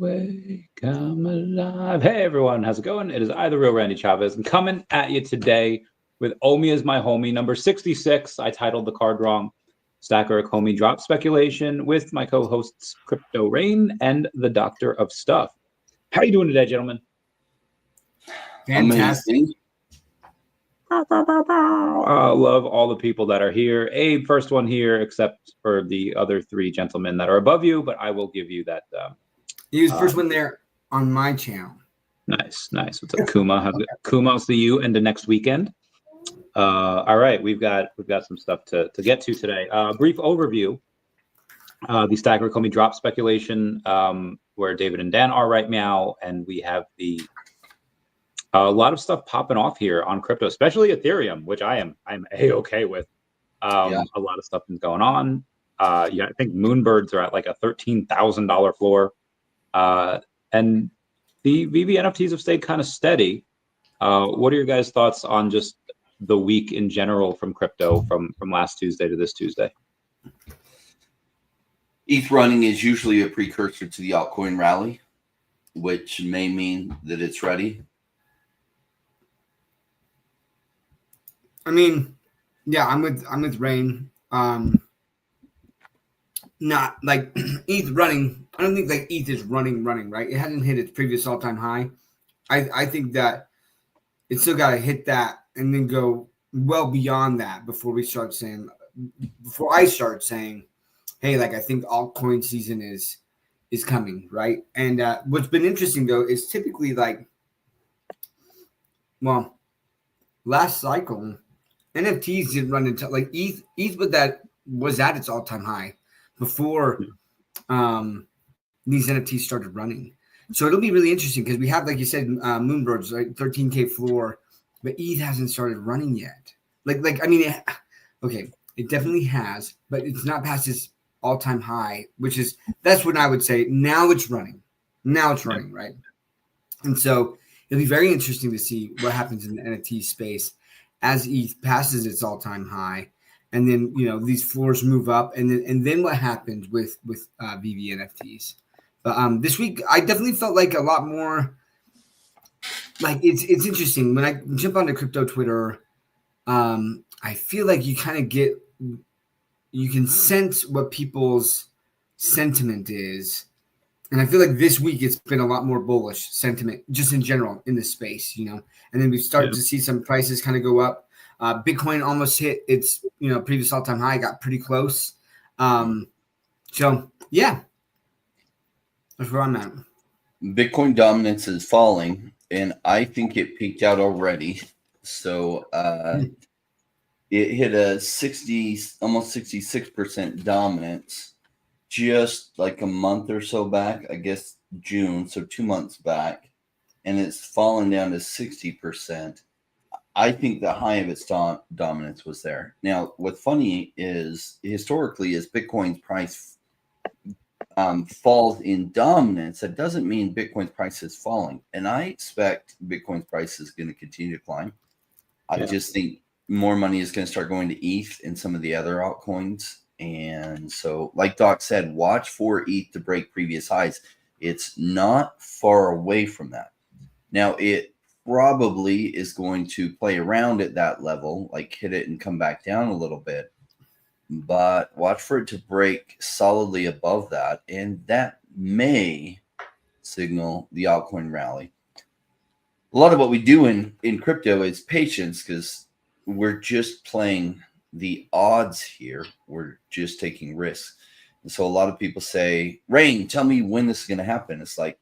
way, come alive. Hey everyone, how's it going? It is I, the real Randy Chavez, and coming at you today with OMI is my homie, number 66. I titled the card wrong. Stackr Ecomi drop speculation with my co-hosts Crypto Rain and the Doctor of Stuff. How are you doing today, gentlemen? Fantastic. I love all the people that are here. Abe, first one here, except for the other three gentlemen that are above you, but I will give you that. He was the first one there on my channel. Nice. What's up, Kuma? How's it? Kuma, I'll see you into next weekend. All right, we've got some stuff to get to today. Brief overview. The Stackr Ecomi drop speculation, where David and Dan are right now, and we have a lot of stuff popping off here on crypto, especially Ethereum, which I'm a-okay with. A lot of stuff is going on. I think Moonbirds are at like a $13,000 floor, and the VeVe NFTs have stayed kind of steady. What are your guys' thoughts on just the week in general from crypto from last Tuesday to this Tuesday? ETH running is usually a precursor to the altcoin rally, which may mean that it's ready. I mean, yeah, I'm with Rain. Not like ETH running. I don't think like ETH is running, right? It hasn't hit its previous all-time high. I think that it's still got to hit that and then go well beyond that before I start saying, hey, like I think altcoin season is coming, right? And what's been interesting though is typically like, well, last cycle NFTs didn't run into like ETH was at its all-time high before these NFTs started running. So it'll be really interesting because we have, like you said, Moonbirds, right? 13K floor, but ETH hasn't started running yet. Like I mean, it definitely has, but it's not past its all-time high, that's when I would say now it's running. Now it's running, right? And so it'll be very interesting to see what happens in the NFT space as ETH passes its all-time high, and then these floors move up, and then what happens with VeVe NFTs. But this week I definitely felt like a lot more. Like it's interesting when I jump onto crypto Twitter. I feel like you can sense what people's sentiment is. And I feel like this week it's been a lot more bullish sentiment just in general in this space, and then we started to see some prices kind of go up. Bitcoin almost hit its previous all-time high, got pretty close. So yeah, that's where I'm at. Bitcoin dominance is falling, and I think it peaked out already. So it hit a almost 66% dominance just like a month or so back, I guess June, so 2 months back, and it's fallen down to 60%. I think the high of its dominance was there. Now, what's funny is historically, as Bitcoin's price falls in dominance, that doesn't mean Bitcoin's price is falling. And I expect Bitcoin's price is going to continue to climb. I just think more money is going to start going to ETH and some of the other altcoins. And so, like Doc said, watch for ETH to break previous highs. It's not far away from that. Now, it probably is going to play around at that level, like hit it and come back down a little bit. But watch for it to break solidly above that, and that may signal the altcoin rally. A lot of what we do in crypto is patience, because we're just playing the odds here. We're just taking risks. And so a lot of people say, Rain, tell me when this is going to happen. It's like,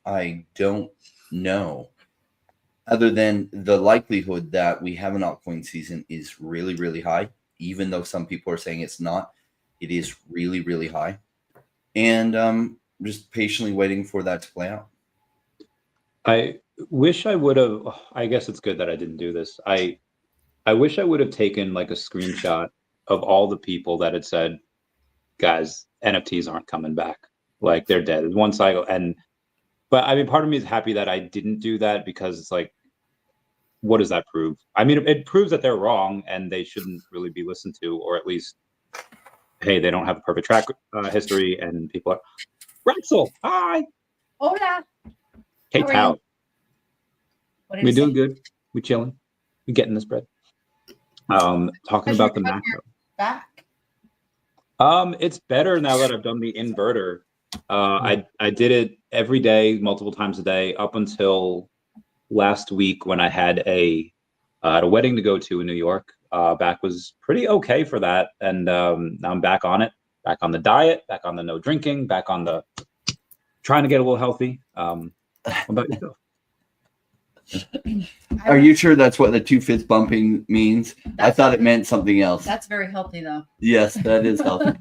I don't know. Other than the likelihood that we have an altcoin season is really, really high. Even though some people are saying it's not, it is really, really high. And just patiently waiting for that to play out. I wish I would have, I guess it's good that I didn't do this. I wish I would have taken like a screenshot of all the people that had said, guys, NFTs aren't coming back. Like they're dead. It's one cycle. But I mean, part of me is happy that I didn't do that, because it's like, what does that prove? I mean, it proves that they're wrong and they shouldn't really be listened to, or at least, hey, they don't have a perfect track history, and people are. Rexel, hi. Hola. Hey, How are Tao. you? What did We're he doing say? good. We're chilling. We're getting this bread. Talking How's your about the cut macro. back? It's better now that I've done the inverter. I did it every day, multiple times a day, up until last week when I had a wedding to go to in New York. Back was pretty okay for that, and now I'm back on it, back on the diet, back on the no drinking, back on the trying to get a little healthy. What about yourself? Are you sure that's what the 2 fist bumping means? I thought it meant something else. That's very healthy, though. Yes, that is healthy.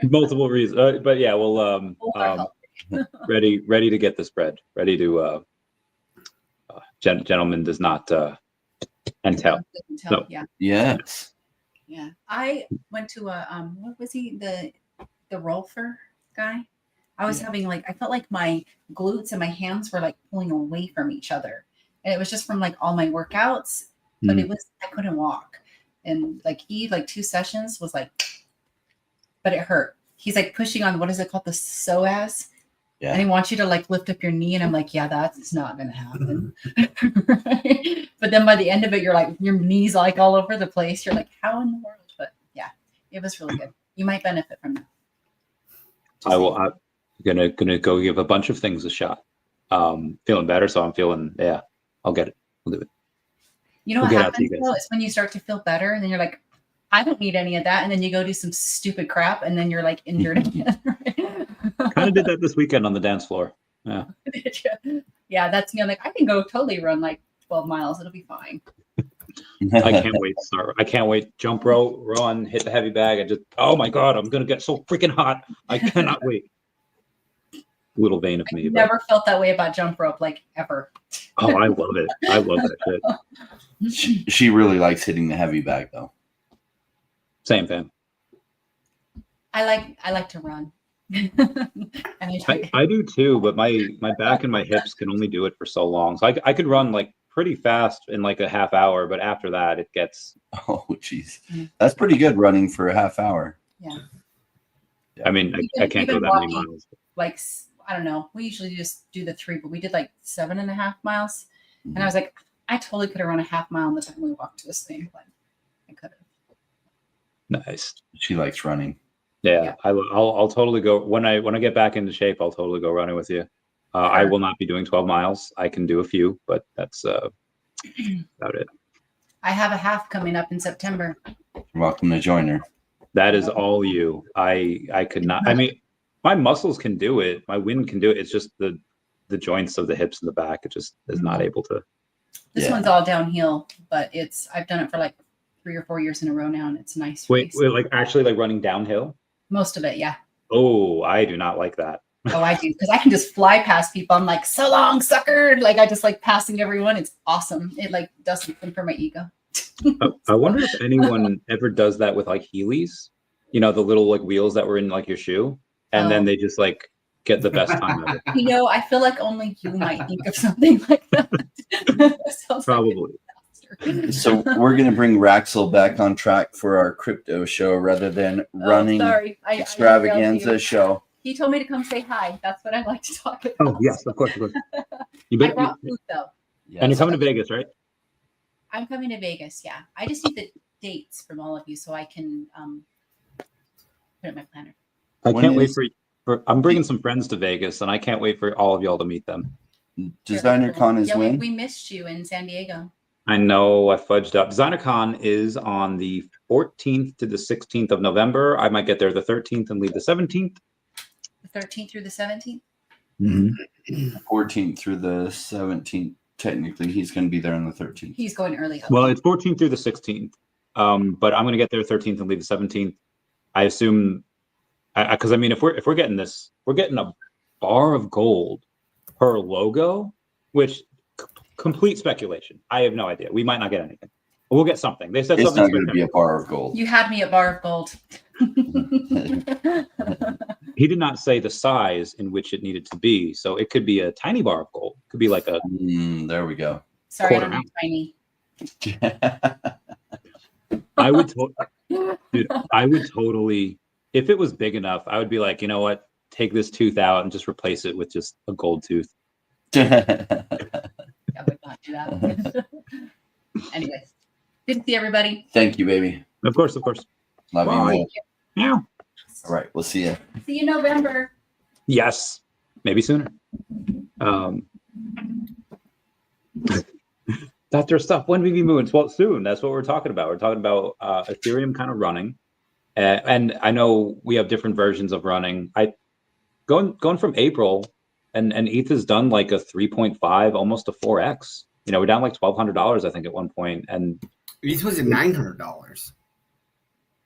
Multiple reasons, but yeah, well, Both are healthy. ready to get this bread. Ready to gentleman does not entail. No. Yeah. Yes. Yeah. I went to a what was he, the rolfer guy? I was having I felt like my glutes and my hands were like pulling away from each other. And it was just from like all my workouts, but it was I couldn't walk. And like he 2 sessions was like, but it hurt. He's like pushing on what is it called, the psoas? Yeah. And he wants you to like lift up your knee, and I'm like, yeah, that's not gonna happen. Right? But then by the end of it, you're like your knees like all over the place. You're like, how in the world? But yeah, it was really good. You might benefit from that. I'm gonna go give a bunch of things a shot. Feeling better, so I'm feeling I'll get it. We'll do it. You know We'll what get out to happens you though guys. is when you start to feel better, and then you're like, I don't need any of that, and then you go do some stupid crap, and then you're like injured again. Kind of did that this weekend on the dance floor. Yeah. Yeah, that's me. I'm like, I can go totally run like 12 miles. It'll be fine. I can't wait to start. I can't wait. Jump rope, run, hit the heavy bag. Oh my God, I'm gonna get so freaking hot. I cannot wait. Little vain of me. I've never felt that way about jump rope, like ever. Oh, I love it. I love that shit. She really likes hitting the heavy bag though. Same thing. I like to run. I do too, but my back and my hips can only do it for so long. So I could run like pretty fast in like a half hour, but after that it gets. Oh, jeez, that's pretty good running for a half hour. Yeah. I mean, I can't go that many miles. Like, I don't know. We usually just do the 3, but we did like 7.5 miles, and I was like, I totally could have run a half mile in the time we walked to this thing, but I could have. Nice. She likes running. Yeah. I'll totally go when I get back into shape. I'll totally go running with you. I will not be doing 12 miles. I can do a few, but that's about it. I have a half coming up in September. You're welcome to join her. That is all you. I could not. I mean, my muscles can do it. My wind can do it. It's just the joints of the hips and the back. It just is not able to. This one's all downhill, but I've done it for like 3 or 4 years in a row now, and it's nice. Wait, like actually like running downhill? Most of it, yeah. Oh, I do not like that. Oh, I do, because I can just fly past people. I'm like, so long, sucker. Like I just like passing everyone. It's awesome. It like does something for my ego. I wonder if anyone ever does that with like Heelys, the little like wheels that were in like your shoe, and then they just like get the best time ever. I feel like only you might think of something like that. Probably. So we're going to bring Raxel back on track for our crypto show rather than running extravaganza show. He told me to come say hi. That's what I like to talk about. Oh, yes, of course. I brought food, though. Yes. And you're coming to Vegas, right? I'm coming to Vegas, yeah. I just need the dates from all of you so I can put it in my planner. I can't wait for I'm bringing some friends to Vegas, and I can't wait for all of y'all to meet them. DesignerCon is when? We missed you in San Diego. I know, I fudged up. DesignerCon is on the 14th to the 16th of November. I might get there the 13th and leave the 17th. The 13th through the 17th? Mm-hmm. 14th through the 17th. Technically, he's going to be there on the 13th. He's going early. Well, it's 14th through the 16th. But I'm going to get there 13th and leave the 17th. I assume, because I mean, if we're getting this, we're getting a bar of gold per logo, which complete speculation. I have no idea. We might not get anything. We'll get something. They said it's something. It's not going to be a bar of gold. You had me at bar of gold. He did not say the size in which it needed to be, so it could be a tiny bar of gold. It could be like a. There we go. Sorry, I'm not tiny. I would, dude. I would totally if it was big enough, I would be like, you know what, take this tooth out and just replace it with just a gold tooth. I would not do that. Anyways, good to see everybody. Thank you, baby. Of course, of course. Love you. Bye. Man. Yeah. All right, we'll see you. See you November. Yes, maybe sooner. Dr. Stuff, when VeVe moves? Well, soon. That's what we're talking about. We're talking about Ethereum kind of running. And I know we have different versions of running. Going from April, and ETH has done like a 3.5, almost a 4x. You know, we're down like $1,200, I think, at one point. And ETH was at $900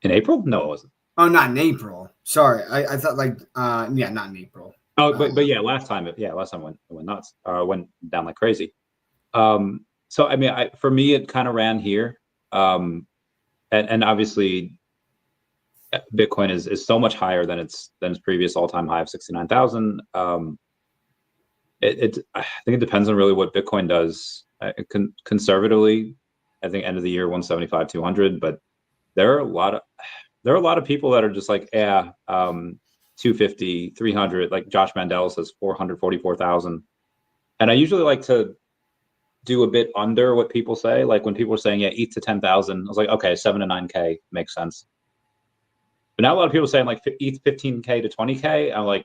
in April? No, it wasn't. Oh, not in April. Sorry, I thought like yeah, not in April. Oh, but yeah, last time it went nuts. Went down like crazy. So I mean, for me, it kind of ran here, and obviously, Bitcoin is so much higher than its previous all-time high of 69,000. I think it depends on really what Bitcoin does. Conservatively, I think end of the year 175, 200, but there are a lot of people that are just like, 250, 300, like Josh Mandel says 444,000. And I usually like to do a bit under what people say. Like when people are saying, ETH to 10,000, I was like, okay, 7 to 9K makes sense. But now a lot of people are saying like ETH 15K to 20K. I'm like,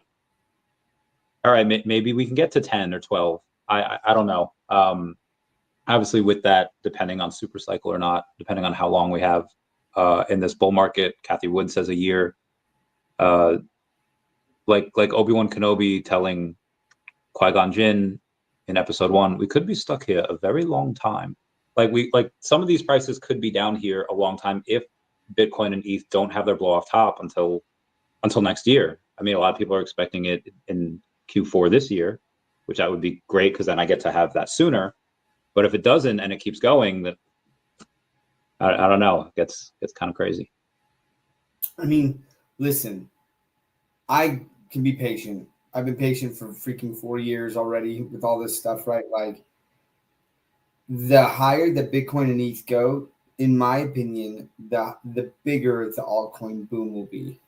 all right, maybe we can get to 10 or 12. I don't know. Obviously with that, depending on super cycle or not, depending on how long we have in this bull market. Kathy Wood says a year. Like Obi-Wan Kenobi telling Qui-Gon Jinn in episode 1, we could be stuck here a very long time. Like some of these prices could be down here a long time if Bitcoin and ETH don't have their blow off top until next year. I mean, a lot of people are expecting it in Q4 this year, which that would be great because then I get to have that sooner. But if it doesn't and it keeps going, that I don't know, it gets kind of crazy. I mean, listen, I can be patient. I've been patient for freaking 4 years already with all this stuff, right? Like, the higher the Bitcoin and ETH go, in my opinion, the bigger the altcoin boom will be.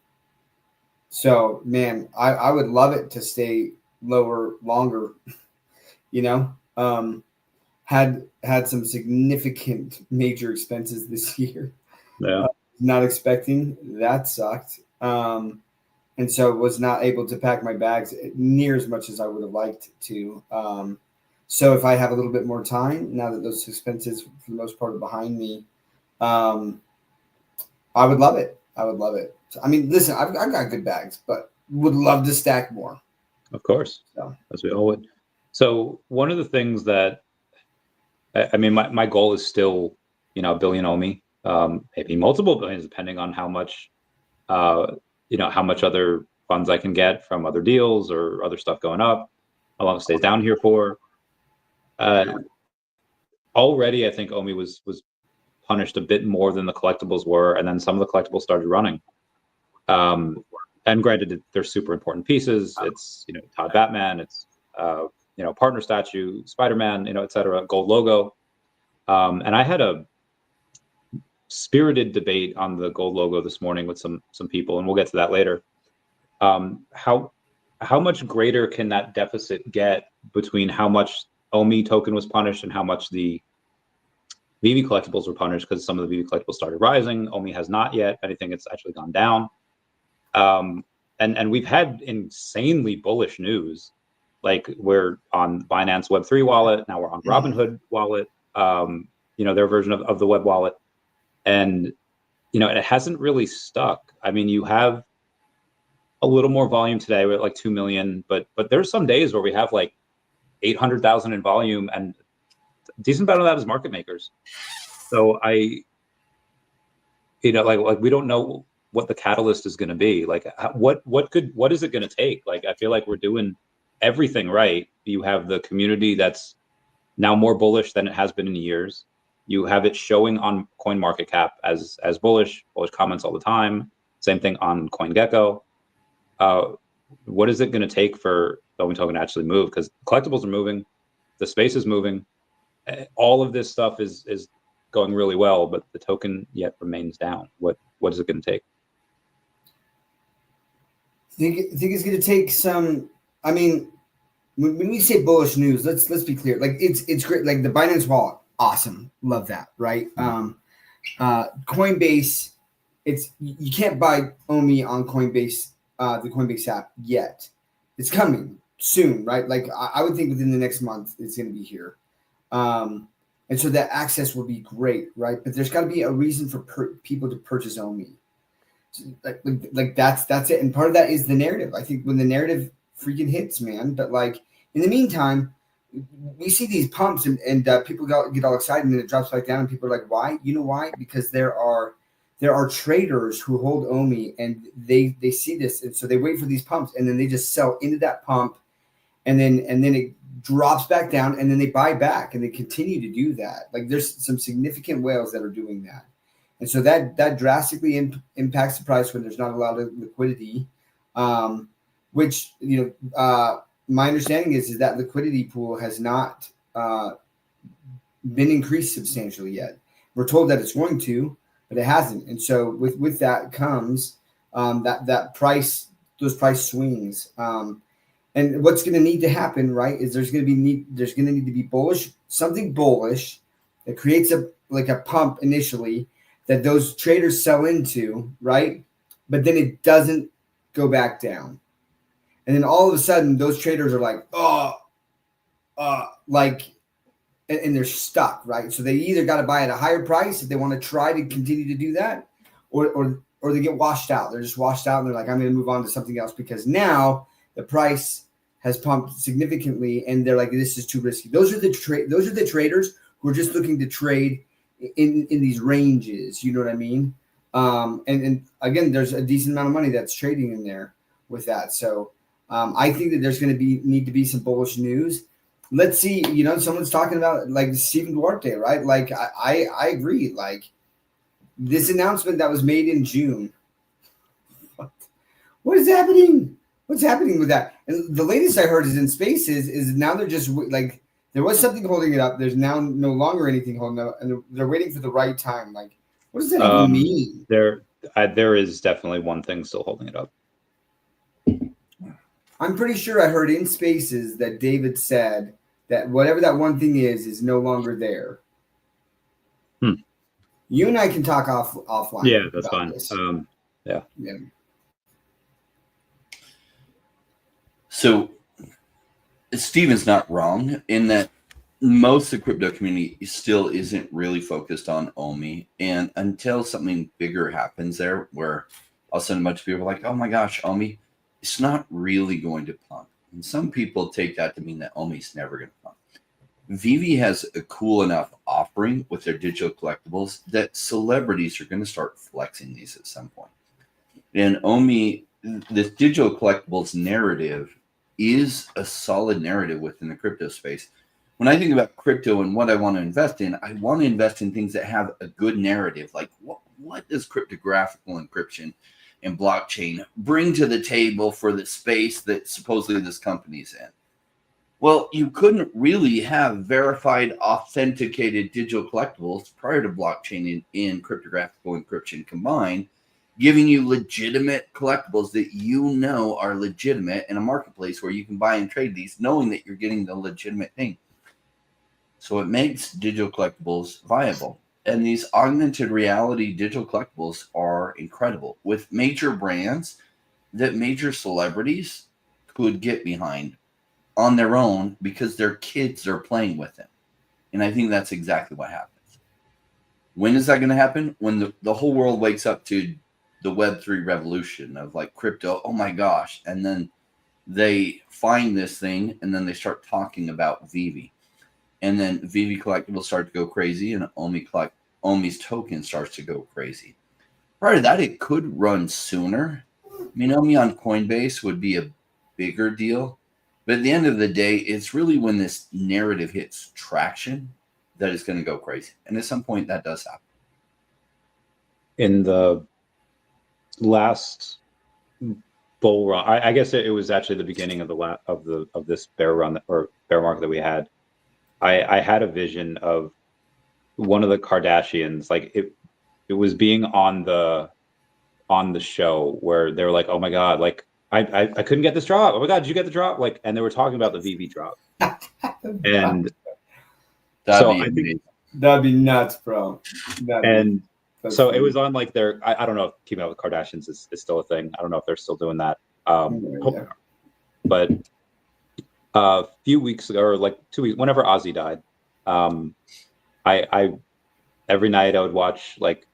So, man, I would love it to stay lower longer. You know, had some significant major expenses this year. Yeah, not expecting that sucked. And so was not able to pack my bags near as much as I would have liked to. So if I have a little bit more time, now that those expenses for the most part are behind me, I would love it. I would love it. So, I mean, listen, I've got good bags, but would love to stack more. of course, So. as we all would. So one of the things that, I mean, my goal is still, a billion OMI, maybe multiple billions, depending on how much, how much other funds I can get from other deals or other stuff going up, how long it stays down here for. Already, I think OMI was punished a bit more than the collectibles were, and then some of the collectibles started running. And granted, they're super important pieces. It's Todd Batman, it's partner statue, Spider-Man, etc. Gold logo. And I had a spirited debate on the gold logo this morning with some people, and we'll get to that later. How much greater can that deficit get between how much OMI token was punished and how much the VeVe collectibles were punished? Because some of the VeVe collectibles started rising. OMI has not yet. If anything, it's actually gone down. And we've had insanely bullish news. Like we're on Binance Web3 wallet. Now we're on Robinhood wallet, their version of the web wallet. And, it hasn't really stuck. I mean, you have a little more volume today. We're at like 2 million, but there's some days where we have like 800,000 in volume, and a decent amount of that is market makers. So we don't know what the catalyst is going to be. Like what is it going to take? Like, I feel like we're doing everything right. You have the community that's now more bullish than it has been in years. You have it showing on CoinMarketCap as bullish comments all the time. Same thing on CoinGecko. What is it going to take for the OMI token to actually move? Because collectibles are moving, the space is moving. All of this stuff is going really well, but the token yet remains down. What is it going to take? think it's going to take some. I mean, when we say bullish news, let's be clear. Like it's great. Like the Binance wallet, awesome, love that, right? Coinbase, you can't buy OMI on Coinbase, the Coinbase app yet. It's coming soon, right? Like I would think within the next month it's going to be here, and so that access will be great, right? But there's got to be a reason for people to purchase OMI. So, like that's it, and part of that is the narrative. I think when the narrative freaking hits, man. But like in the meantime, we see these pumps and people get all excited and then it drops back down and people are like, why? You know why? Because there are traders who hold OMI and they see this and so they wait for these pumps and then they just sell into that pump and then it drops back down and then they buy back and they continue to do that. Like there's some significant whales that are doing that. And so that drastically impacts the price when there's not a lot of liquidity, which, my understanding is that liquidity pool has not been increased substantially yet. We're told that it's going to, but it hasn't. And so with that comes that price, those price swings. And what's going to need to happen, right, is there's going to need to be bullish, something bullish that creates a pump initially that those traders sell into, right? But then it doesn't go back down. And then all of a sudden, those traders are like, and they're stuck, right? So they either got to buy at a higher price if they want to try to continue to do that, or they get washed out. They're just washed out, and they're like, I'm going to move on to something else because now the price has pumped significantly, and they're like, this is too risky. Those are the traders who are just looking to trade in these ranges. You know what I mean? And again, there's a decent amount of money that's trading in there with that. So. I think that there's going to need to be some bullish news. Let's see, someone's talking about like Stephen Duarte, right? Like I agree. Like this announcement that was made in June. What is happening? What's happening with that? And the latest I heard is in Spaces is now they're just like there was something holding it up. There's now no longer anything holding it up, and they're waiting for the right time. Like what does that even mean? There is definitely one thing still holding it up. I'm pretty sure I heard in Spaces that David said that whatever that one thing is no longer there. You and I can talk offline. Yeah, that's fine. Yeah. So Steven's not wrong in that most of the crypto community still isn't really focused on OMI. And until something bigger happens there where all of a sudden a bunch of people are like, oh my gosh, OMI, it's not really going to pump. And some people take that to mean that OMI's never going to pump. VeVe has a cool enough offering with their digital collectibles that celebrities are going to start flexing these at some point. And OMI, this digital collectibles narrative is a solid narrative within the crypto space. When I think about crypto and what I want to invest in, I want to invest in things that have a good narrative. Like what does cryptographical encryption and blockchain bring to the table for the space that supposedly this company's in? Well, you couldn't really have verified, authenticated digital collectibles prior to blockchain and cryptographical encryption combined, giving you legitimate collectibles that are legitimate in a marketplace where you can buy and trade these, knowing that you're getting the legitimate thing. So it makes digital collectibles viable. And these augmented reality digital collectibles are incredible with major brands that major celebrities could get behind on their own because their kids are playing with them. And I think that's exactly what happens. When is that going to happen? When the whole world wakes up to the Web3 revolution of like crypto, oh my gosh. And then they find this thing and then they start talking about VeVe. And then VeVe collectibles start to go crazy and OMI's token starts to go crazy. Prior to that, it could run sooner. I mean, OMI on Coinbase would be a bigger deal. But at the end of the day, it's really when this narrative hits traction that it's going to go crazy. And at some point, that does happen. In the last bull run, I guess it was actually the beginning of this bear run or bear market that we had. I had a vision of one of the Kardashians, like it was being on the show where they were like, oh my God, like I couldn't get this drop. Oh my God, did you get the drop? Like, and they were talking about the VeVe drop. And so I think that'd be nuts, bro. So it was on like their, I don't know if Keeping Up with Kardashians is still a thing. I don't know if they're still doing that. Yeah. But a few weeks ago, or like 2 weeks, whenever Ozzy died, I every night I would watch like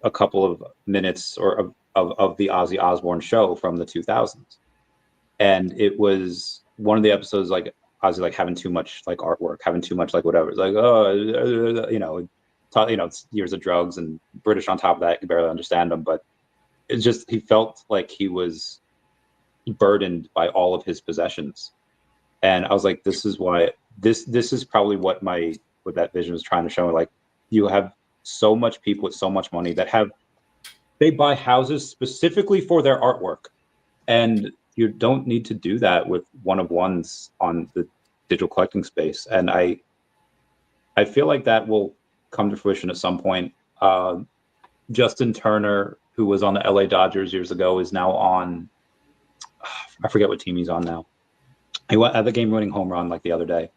a couple of minutes or of the Ozzy Osbourne show from the 2000s. And it was one of the episodes like Ozzy like having too much like artwork, having too much like whatever. It's like, oh, it's years of drugs and British on top of that. You can barely understand him, but it's just, he felt like he was burdened by all of his possessions. And I was like, this is why this is probably what that vision was trying to show. Like, you have so much people with so much money that they buy houses specifically for their artwork. And you don't need to do that with one of ones on the digital collecting space. And I feel like that will come to fruition at some point. Justin Turner, who was on the LA Dodgers years ago, is now on, I forget what team he's on now. He went at the game-winning home run like the other day.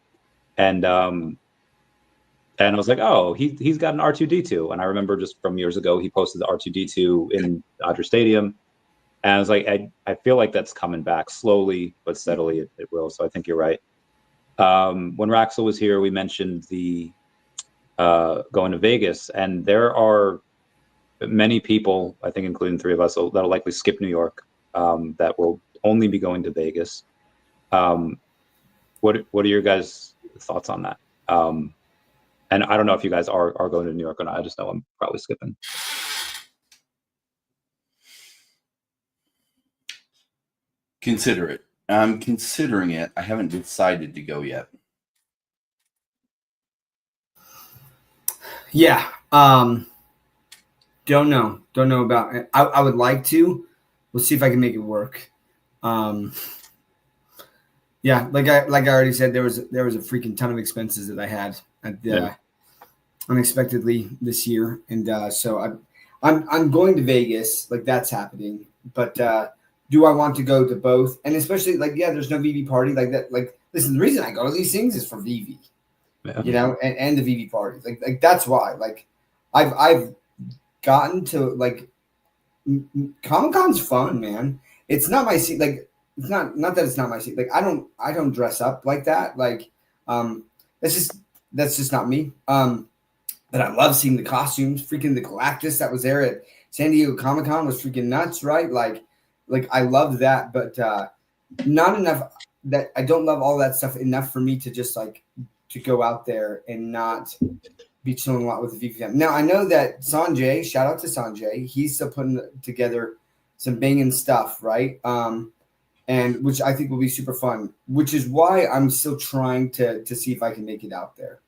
And I was like, oh, he's got an R2D2. And I remember just from years ago, he posted the R2D2 in Dodger Stadium. And I was like, I feel like that's coming back slowly, but steadily it will. So I think you're right. When Raxel was here, we mentioned the going to Vegas. And there are many people, I think including three of us, that'll likely skip New York, that will only be going to Vegas. What are your guys' thoughts on that? And I don't know if you guys are going to New York or not. I just know I'm probably skipping. Consider it. I'm considering it. I haven't decided to go yet. Yeah. Don't know about it. I would like to. We'll see if I can make it work. Yeah, like I already said, there was a freaking ton of expenses that I had unexpectedly this year, and so I'm going to Vegas. Like, that's happening, but do I want to go to both? And especially like, there's no VeVe party like that. Like, listen, the reason I go to these things is for VeVe, and the VeVe parties. Like that's why. Like, I've gotten to like Comic-Con's fun, man. It's not my seat. Like, it's not that it's not my seat. Like, I don't dress up like that. Like, that's just not me. But I love seeing the costumes. Freaking the Galactus that was there at San Diego Comic-Con was freaking nuts, right? Like I loved that, but not enough. That I don't love all that stuff enough for me to just like to go out there and not be chilling a lot with the VeVe family. Now I know that Sanjay, shout out to Sanjay, he's still putting together some banging stuff, right? And which I think will be super fun, which is why I'm still trying to see if I can make it out there.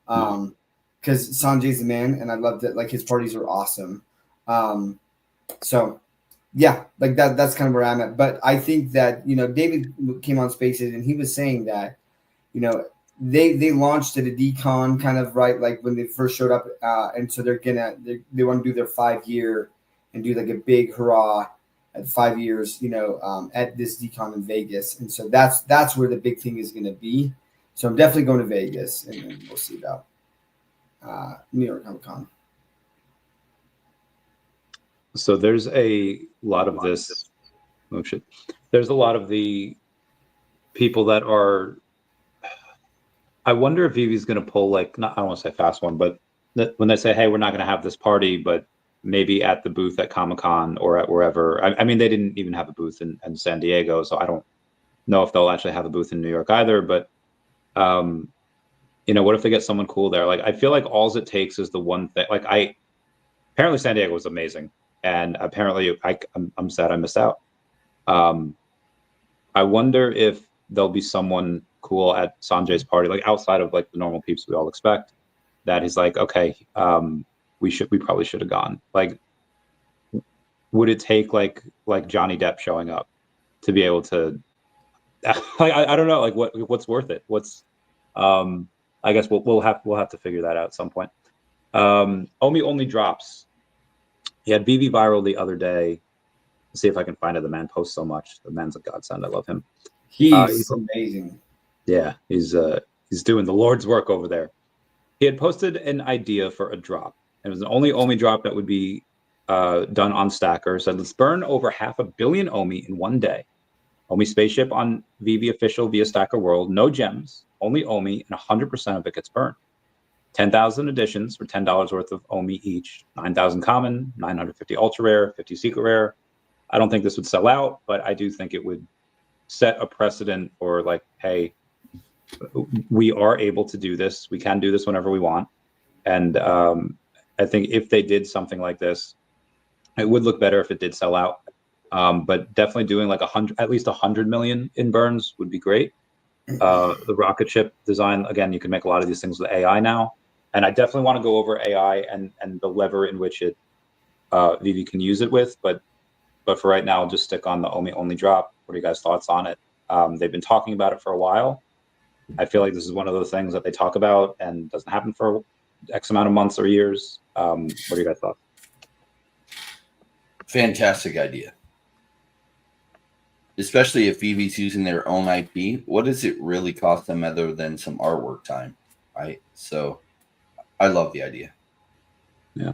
Because Sanjay's the man, and I love that. Like, his parties are awesome. So yeah, like that's kind of where I'm at. But I think that, David came on Spaces and he was saying that, they launched at a decon kind of, right, like when they first showed up, and so they want to do their 5-year and do like a big hurrah at 5 years, at this decon in Vegas. And so that's where the big thing is going to be. So I'm definitely going to Vegas, and then we'll see about New York Comic Con. So there's a lot of this. Oh shit! There's a lot of the people that are. I wonder if VeVe's going to pull like, not, I don't want to say fast one, but when they say, hey, we're not going to have this party, but maybe at the booth at Comic-Con or at wherever. I mean, they didn't even have a booth in San Diego, so I don't know if they'll actually have a booth in New York either. But what if they get someone cool there? Like, I feel like all it takes is the one thing. Like, apparently San Diego was amazing, and apparently I'm sad I missed out. I wonder if there'll be someone cool at Sanjay's party, like outside of like the normal peeps we all expect, that is like, okay, we probably should have gone. Like, would it take like Johnny Depp showing up to be able to I don't know, like what's worth it? What's I guess we'll have to figure that out at some point. OMI-only drops. He had VeVe viral the other day. see if I can find it. The man posts so much. The man's a godsend. I love him. He's amazing. Yeah, he's doing the Lord's work over there. He had posted an idea for a drop. It was the only OMI drop that would be done on Stackr. Said, let's burn over 500 million OMI in one day. OMI spaceship on VeVe official via Stackr World. No gems, only OMI, and 100% of it gets burned. 10,000 editions for $10 worth of OMI each. 9,000 common, 950 ultra rare, 50 secret rare. I don't think this would sell out, but I do think it would set a precedent for like, hey, we are able to do this. We can do this whenever we want. And I think if they did something like this, it would look better if it did sell out. But definitely doing like at least 100 million in burns would be great. The rocket ship design, again, you can make a lot of these things with AI now. And I definitely want to go over AI and the lever in which it VeVe can use it with. But for right now, I'll just stick on the OMI-only drop. What are you guys' thoughts on it? They've been talking about it for a while. I feel like this is one of those things that they talk about and doesn't happen for X amount of months or years. What are you guys' thoughts? Fantastic idea. Especially if VeVe's using their own IP. What does it really cost them other than some artwork time? Right. So I love the idea. Yeah.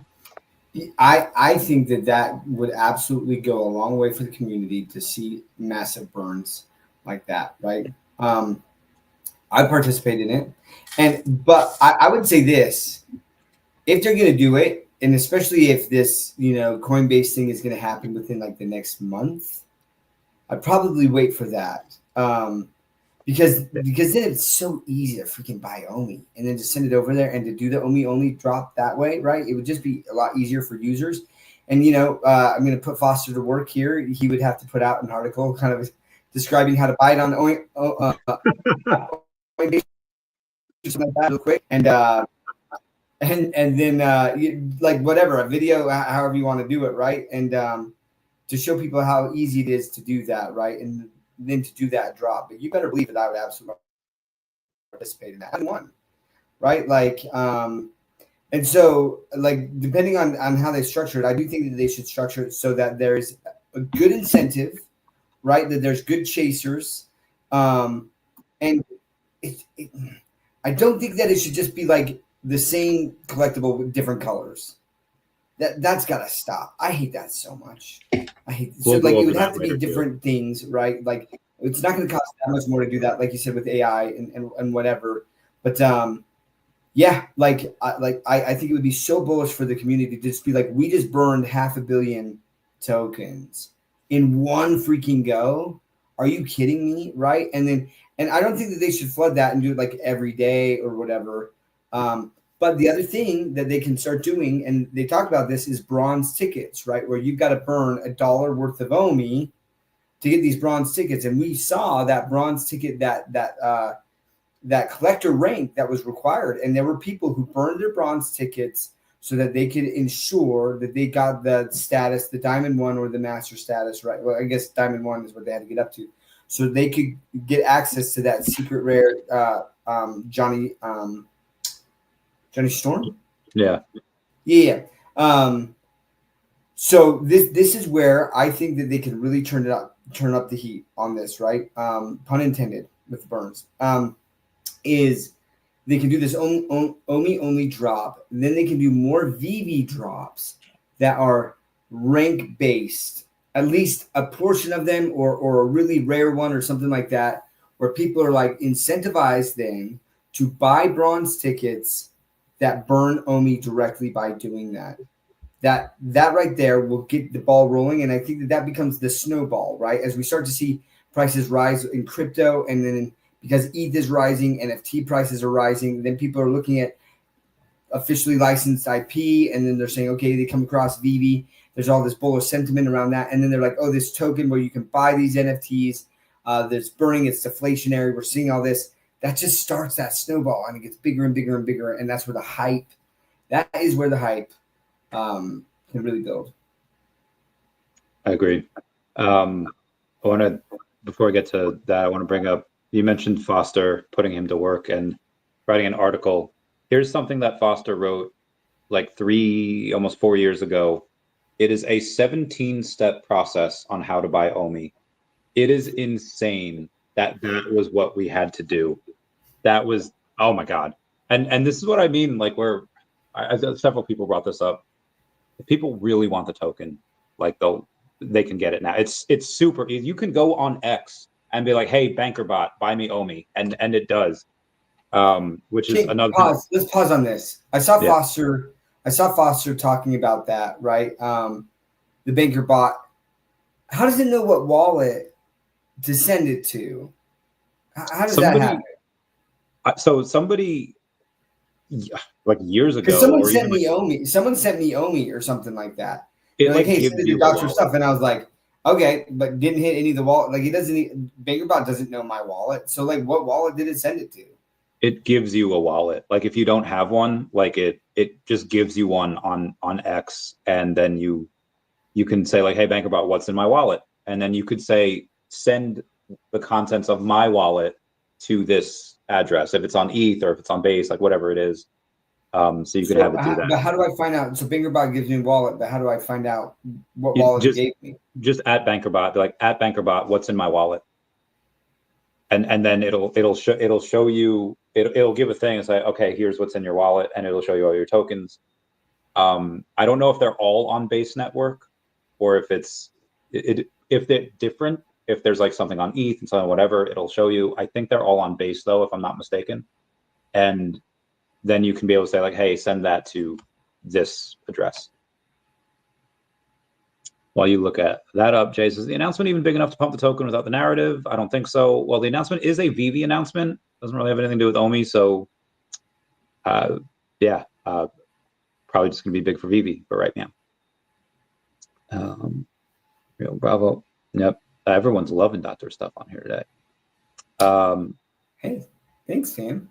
I think that would absolutely go a long way for the community to see massive burns like that, right? I participate in it, but I would say this: if they're going to do it, and especially if this Coinbase thing is going to happen within like the next month, I'd probably wait for that. Because then it's so easy to freaking buy OMI and then just send it over there and to do the OMI-only drop that way, right? It would just be a lot easier for users. And, I'm going to put Foster to work here. He would have to put out an article kind of describing how to buy it on OMI, something like that real quick. And then like whatever, a video, however you want to do it, right? And to show people how easy it is to do that, right? And then to do that drop. But you better believe that I would absolutely participate in that. One, right? Like, and so like depending on how they structure it, I do think that they should structure it so that there's a good incentive, right? That there's good chasers. And I don't think that it should just be like the same collectible with different colors. That's got to stop. I hate that so much. I hate it. So like it would have to be different things, right? Like it's not going to cost that much more to do that, like you said, with AI and whatever. But yeah, I think it would be so bullish for the community to just be like, we just burned 500 million tokens in one freaking go. Are you kidding me? Right? And I don't think that they should flood that and do it like every day or whatever. But the other thing that they can start doing, and they talk about this, is bronze tickets, right? Where you've got to burn $1 worth of OMI to get these bronze tickets. And we saw that bronze ticket, that collector rank that was required. And there were people who burned their bronze tickets so that they could ensure that they got the status, the Diamond 1 or the Master status, right? Well, I guess Diamond 1 is what they had to get up to. So they could get access to that secret rare Johnny Storm? Yeah. Yeah. So this is where I think that they can really turn up the heat on this, right? Pun intended with the burns. Is they can do this OMI-only drop, and then they can do more VeVe drops that are rank based, at least a portion of them, or a really rare one or something like that, where people are like incentivized then to buy bronze tickets that burn OMI directly by doing that. That right there will get the ball rolling, and I think that becomes the snowball, right? As we start to see prices rise in crypto, and then because ETH is rising, NFT prices are rising, then people are looking at officially licensed IP, and then they're saying, okay, they come across VeVe. There's all this bullish sentiment around that, and then they're like, oh, this token where you can buy these NFTs, that's burning, it's deflationary. We're seeing all this. That just starts that snowball, and it gets bigger and bigger and bigger, and that's where the hype. That is where the hype can really build. I agree. Before I get to that, I want to bring up, you mentioned Foster putting him to work and writing an article. Here's something that Foster wrote like almost 4 years ago It is a 17-step process on how to buy OMI. It is insane that that was what we had to do. That was, oh my God. And this is what I mean, like several people brought this up. If people really want the token, like they can get it now. It's super easy. You can go on X and be like, hey, BankerBot, buy me OMI, and it does. Which is another pause. Let's pause on this. I saw Yeah. Foster talking about that, right? The BankerBot. How does it know what wallet to send it to? How does that happen? So somebody like years ago, Someone sent me OMI or something like that. It like, like hey, gives send it you to a Dr. wallet. Stuff, and I was like, okay, but didn't hit any of the wallet. Like, it doesn't. BankerBot doesn't know my wallet. So, like, what wallet did it send it to? It gives you a wallet. Like, if you don't have one, like it just gives you one on X, and then you can say like, hey, BankerBot, what's in my wallet? And then you could say, send the contents of my wallet to this address, if it's on ETH or if it's on Base, like whatever it is. So you can have it do that. But how do I find out? So BankerBot gives me a wallet, but how do I find out what wallet it gave me? Just at BankerBot, like at BankerBot, what's in my wallet? And then it'll show you, it'll give a thing and say, okay, here's what's in your wallet, and it'll show you all your tokens. I don't know if they're all on Base Network, or if if they're different. If there's like something on ETH and something, whatever, it'll show you. I think they're all on Base though, if I'm not mistaken. And then you can be able to say like, hey, send that to this address. While you look at that up, Jay says, the announcement even big enough to pump the token without the narrative? I don't think so. Well, the announcement is a VeVe announcement. Doesn't really have anything to do with OMI. So yeah, probably just gonna be big for VeVe for right now. Real Bravo. Yep. Everyone's loving Dr. Stuff on here today. Hey, thanks, Sam.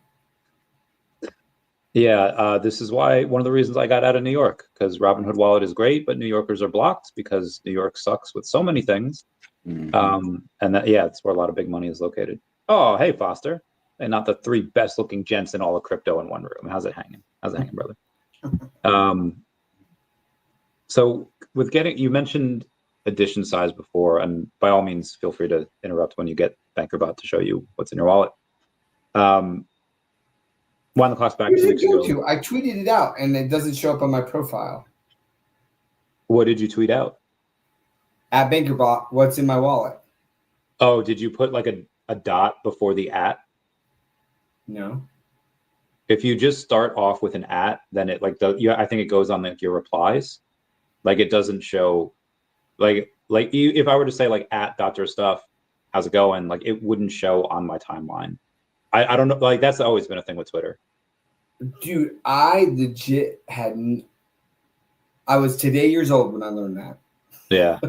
Yeah, this is why one of the reasons I got out of New York, because Robinhood Wallet is great, but New Yorkers are blocked because New York sucks with so many things. And that, yeah, it's where a lot of big money is located. Oh, hey, Foster. And not the three best looking gents in all of crypto in one room. How's it hanging? Brother? So with getting, you mentioned edition size before, and by all means, feel free to interrupt when you get BankerBot to show you what's in your wallet. Wind the clock's back 2 weeks ago. I tweeted it out, and it doesn't show up on my profile. What did you tweet out? At BankerBot, what's in my wallet? Oh, did you put like a dot before the at? No. If you just start off with an at, then it like I think it goes on like your replies. Like it doesn't show like if I were to say like at Dr. Stuff, how's it going? Like it wouldn't show on my timeline. I don't know. Like that's always been a thing with Twitter. Dude, I legit hadn't. I was today years old when I learned that. Yeah.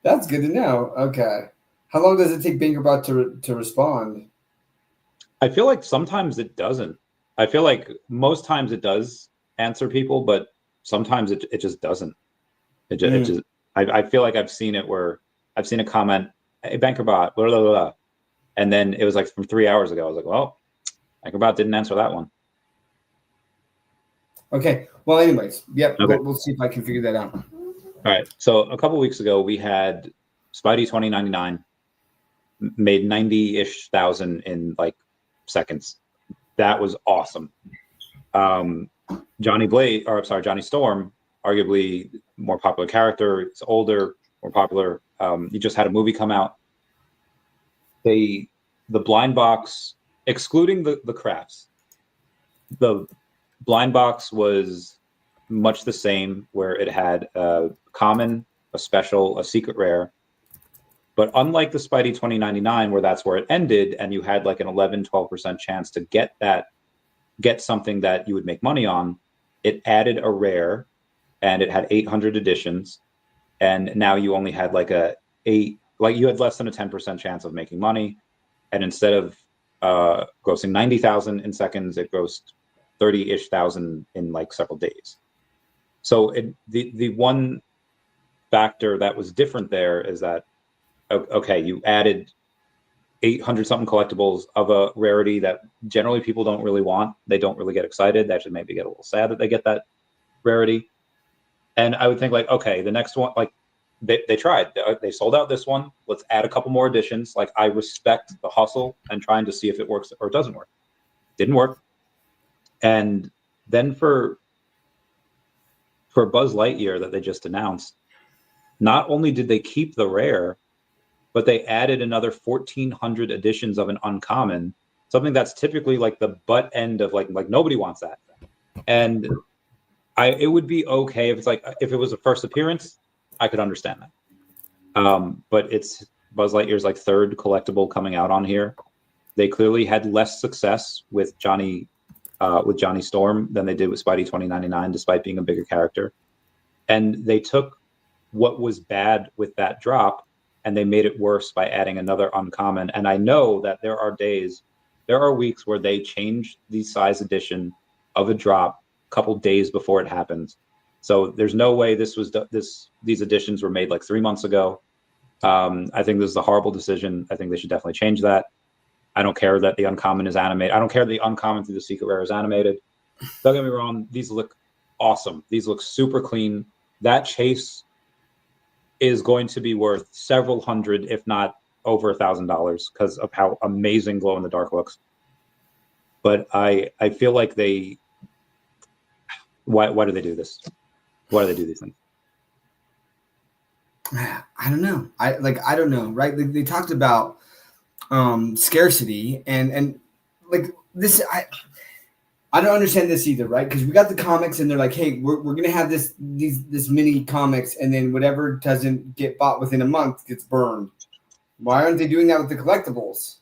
That's good to know. Okay. How long does it take BankerBot to respond? I feel like sometimes it doesn't. I feel like most times it does answer people, but sometimes it just doesn't. It just I feel like I've seen it where I've seen a comment, hey, BankerBot, blah, blah, blah, blah. And then it was like from 3 hours ago. I was like, well, BankerBot didn't answer that one. Okay. Well, anyways, yep. Okay. We'll see if I can figure that out. All right. So a couple weeks ago, we had Spidey 2099 made 90-ish thousand in like seconds. That was awesome. Johnny Storm, arguably more popular character. It's older, more popular. He just had a movie come out. The blind box, excluding the crafts, the blind box was much the same, where it had a common, a special, a secret rare. But unlike the Spidey 2099, where that's where it ended, and you had like an 11-12% chance to get something that you would make money on, it added a rare, and it had 800 editions, and now you only had like you had less than a 10% chance of making money, and instead of grossing 90,000 in seconds, it grossed 30-ish thousand in like several days. So the one factor that was different there is that, okay, you added 800 something collectibles of a rarity that generally people don't really want. They don't really get excited. They actually maybe get a little sad that they get that rarity. And I would think like, okay, the next one, like they tried, they sold out this one. Let's add a couple more editions. Like I respect the hustle and trying to see if it works or it doesn't work. Didn't work. And then for Buzz Lightyear that they just announced, not only did they keep the rare, but they added another 1,400 editions of an uncommon, something that's typically like the butt end of like nobody wants that. And it would be okay if it's like, if it was a first appearance, I could understand that. But it's Buzz Lightyear's like third collectible coming out on here. They clearly had less success with Johnny Storm than they did with Spidey 2099, despite being a bigger character. And they took what was bad with that drop and they made it worse by adding another uncommon. And I know that there are weeks where they change the size edition of a drop a couple days before it happens. So there's no way these editions were made like 3 months ago. I think this is a horrible decision. I think they should definitely change that. I don't care that the uncommon is animated. I don't care that the uncommon through the secret rare is animated. Don't get me wrong. These look awesome. These look super clean. That chase is going to be worth several hundred, if not over $1,000, because of how amazing glow in the dark looks. But I feel like why do they do this? Why do they do these things? I don't know. I don't know, right? They talked about scarcity and like this. I don't understand this either, right? Because we got the comics and they're like, hey, we're gonna have this mini comics, and then whatever doesn't get bought within a month gets burned. Why aren't they doing that with the collectibles?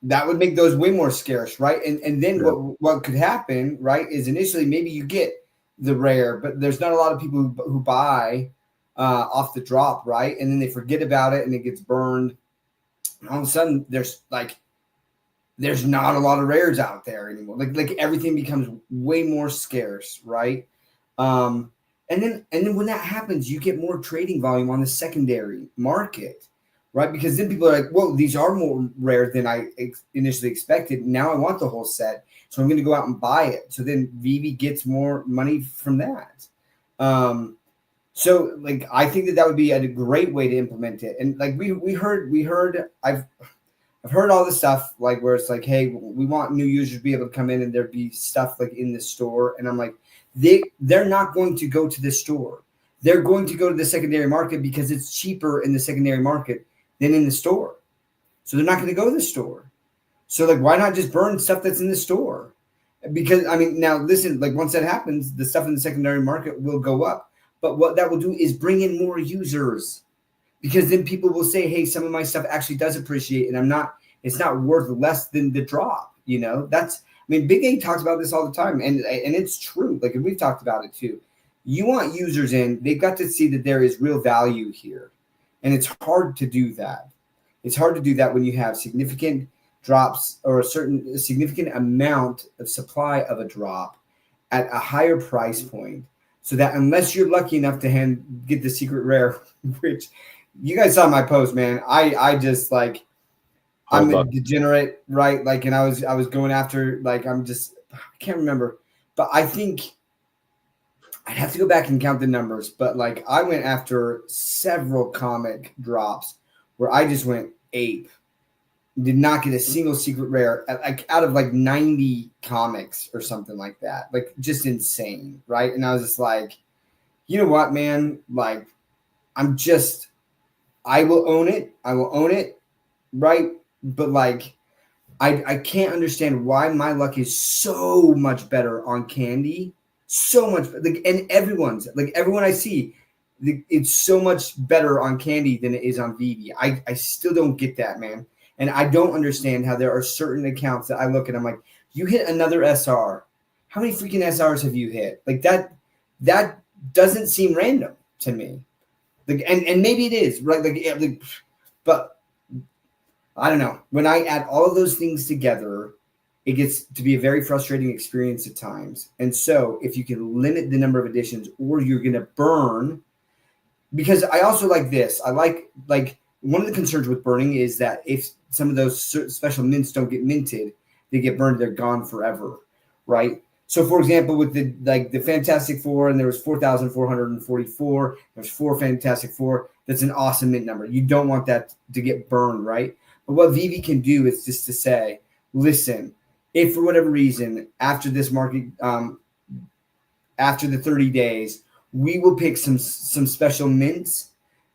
That would make those way more scarce, right? And then what could happen, right, is initially maybe you get the rare, but there's not a lot of people who buy off the drop, right? And then they forget about it and it gets burned. And all of a sudden, there's not a lot of rares out there anymore. Like everything becomes way more scarce, right? And then when that happens, you get more trading volume on the secondary market, right? Because then people are like, "Whoa, these are more rare than I initially expected. Now I want the whole set, so I'm going to go out and buy it." So then VeVe gets more money from that. So like I think that would be a great way to implement it. And like we heard I've heard all this stuff like where it's like, hey, we want new users to be able to come in and there'd be stuff like in the store. And I'm like, they're not going to go to the store. They're going to go to the secondary market because it's cheaper in the secondary market than in the store. So they're not going to go to the store. So like, why not just burn stuff that's in the store? Because I mean, now listen, like once that happens, the stuff in the secondary market will go up. But what that will do is bring in more users. Because then people will say, hey, some of my stuff actually does appreciate, and it's not worth less than the drop. You know, Big A talks about this all the time, and it's true. Like, and we've talked about it too. You want users in, they've got to see that there is real value here. And it's hard to do that. It's hard to do that when you have significant drops or a significant amount of supply of a drop at a higher price point. So that unless you're lucky enough to get the secret rare, which you guys saw my post, man. I just like I'm a degenerate, right? Like, and I was going after like I can't remember, but I think I'd have to go back and count the numbers. But like I went after several comic drops where I just went ape, did not get a single secret rare like out of like 90 comics or something like that. Like just insane, right? And I was just like, you know what, man? Like I will own it, right? But like, I can't understand why my luck is so much better on candy, so much like, and everyone I see, it's so much better on candy than it is on VeVe. I still don't get that, man, and I don't understand how there are certain accounts that I look at. I'm like, you hit another SR. How many freaking SRs have you hit? Like that doesn't seem random to me. Like, and maybe it is, right? Like, but I don't know. When I add all of those things together, it gets to be a very frustrating experience at times. And so if you can limit the number of editions or you're going to burn, because I also like this. I like one of the concerns with burning is that if some of those special mints don't get minted, they get burned, they're gone forever, right? So, for example, with the Fantastic Four, and there was 4,444. There's 4 Fantastic Four. That's an awesome mint number. You don't want that to get burned, right? But what VeVe can do is just to say, listen, if for whatever reason after this market, after the 30 days, we will pick some special mints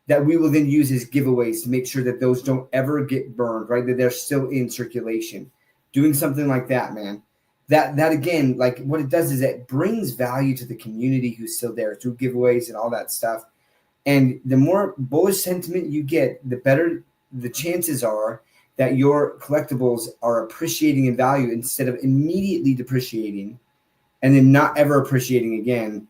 that we will then use as giveaways to make sure that those don't ever get burned, right? That they're still in circulation. Doing something like that, man. That again, like what it does is it brings value to the community who's still there through giveaways and all that stuff. And the more bullish sentiment you get, the better the chances are that your collectibles are appreciating in value instead of immediately depreciating and then not ever appreciating again.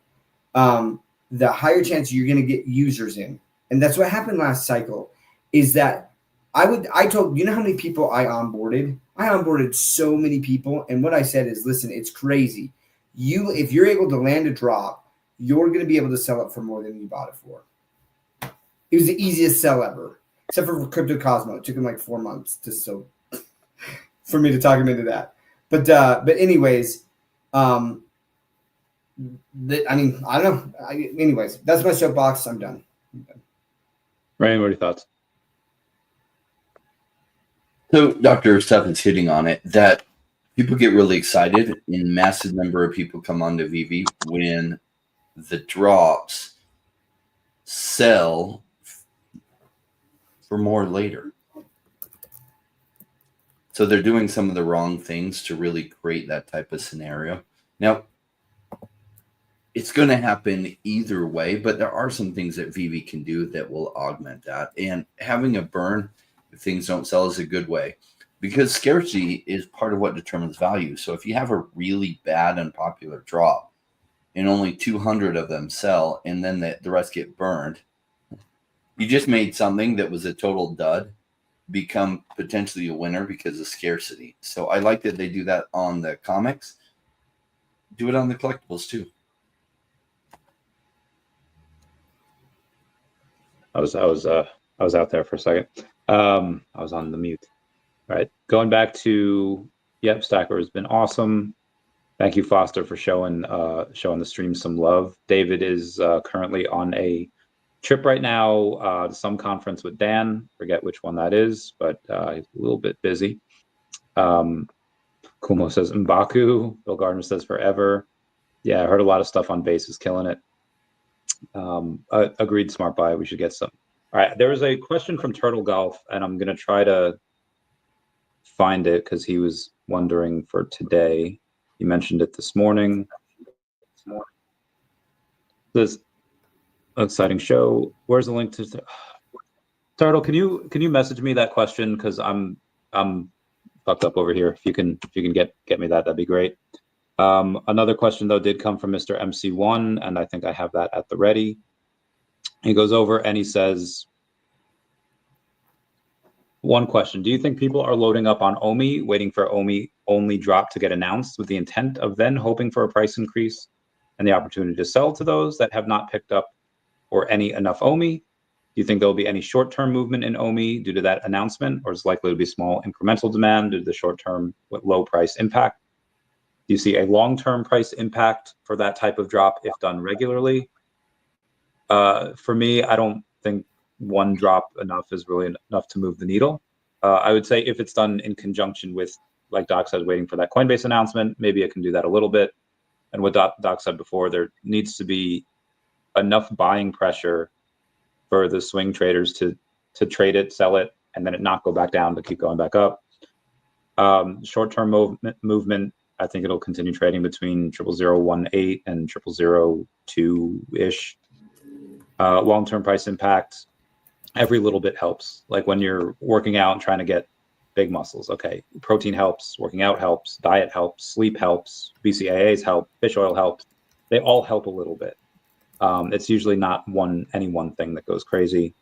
The higher chance you're going to get users in. And that's what happened last cycle is that I told, you know how many people I onboarded? I onboarded so many people. And what I said is, listen, it's crazy. If you're able to land a drop, you're going to be able to sell it for more than you bought it for. It was the easiest sell ever, except for Crypto Cosmo. It took him like 4 months for me to talk him into that. But anyways, I don't know. Anyways, that's my soapbox. I'm done. Ryan, what are your thoughts? So Dr. Stephan's hitting on it that people get really excited and massive number of people come onto VeVe when the drops sell for more later. So they're doing some of the wrong things to really create that type of scenario. Now, it's going to happen either way, but there are some things that VeVe can do that will augment that. And having a burn if things don't sell is a good way because scarcity is part of what determines value. So if you have a really bad unpopular drop and only 200 of them sell and then the rest get burned, you just made something that was a total dud become potentially a winner because of scarcity. So I like that they do that on the comics. Do it on the collectibles too. I was out there for a second. I was on the mute. All right, going back to Stackr has been awesome. Thank you, Foster, for showing the stream some love. David is currently on a trip right now to some conference with Dan. Forget which one that is, but he's a little bit busy. Kumo says M'Baku. Bill Gardner says forever. Yeah, I heard a lot of stuff on base is killing it. Agreed, smart buy. We should get some. All right, there was a question from Turtle Golf, and I'm gonna try to find it because he was wondering for today. He mentioned it this morning. This exciting show. Where's the link to Turtle? Can you message me that question because I'm fucked up over here. If you can get me that'd be great. Another question though did come from Mr. MC1, and I think I have that at the ready. He goes over and he says, one question: do you think people are loading up on OMI, waiting for OMI-only drop to get announced with the intent of then hoping for a price increase and the opportunity to sell to those that have not picked up or enough OMI? Do you think there'll be any short-term movement in OMI due to that announcement, or is it likely to be small incremental demand due to the short-term with low price impact? Do you see a long-term price impact for that type of drop if done regularly? For me, I don't think one drop enough is really enough to move the needle. I would say if it's done in conjunction with, like Doc said, waiting for that Coinbase announcement, maybe it can do that a little bit. And what Doc said before, there needs to be enough buying pressure for the swing traders to trade it, sell it, and then it not go back down, but keep going back up. Short-term movement, I think it'll continue trading between 0.0018 and 0.002-ish. Long-term price impact, every little bit helps. Like when you're working out and trying to get big muscles, okay, protein helps, working out helps, diet helps, sleep helps, BCAAs help, fish oil helps. They all help a little bit. It's usually not any one thing that goes crazy.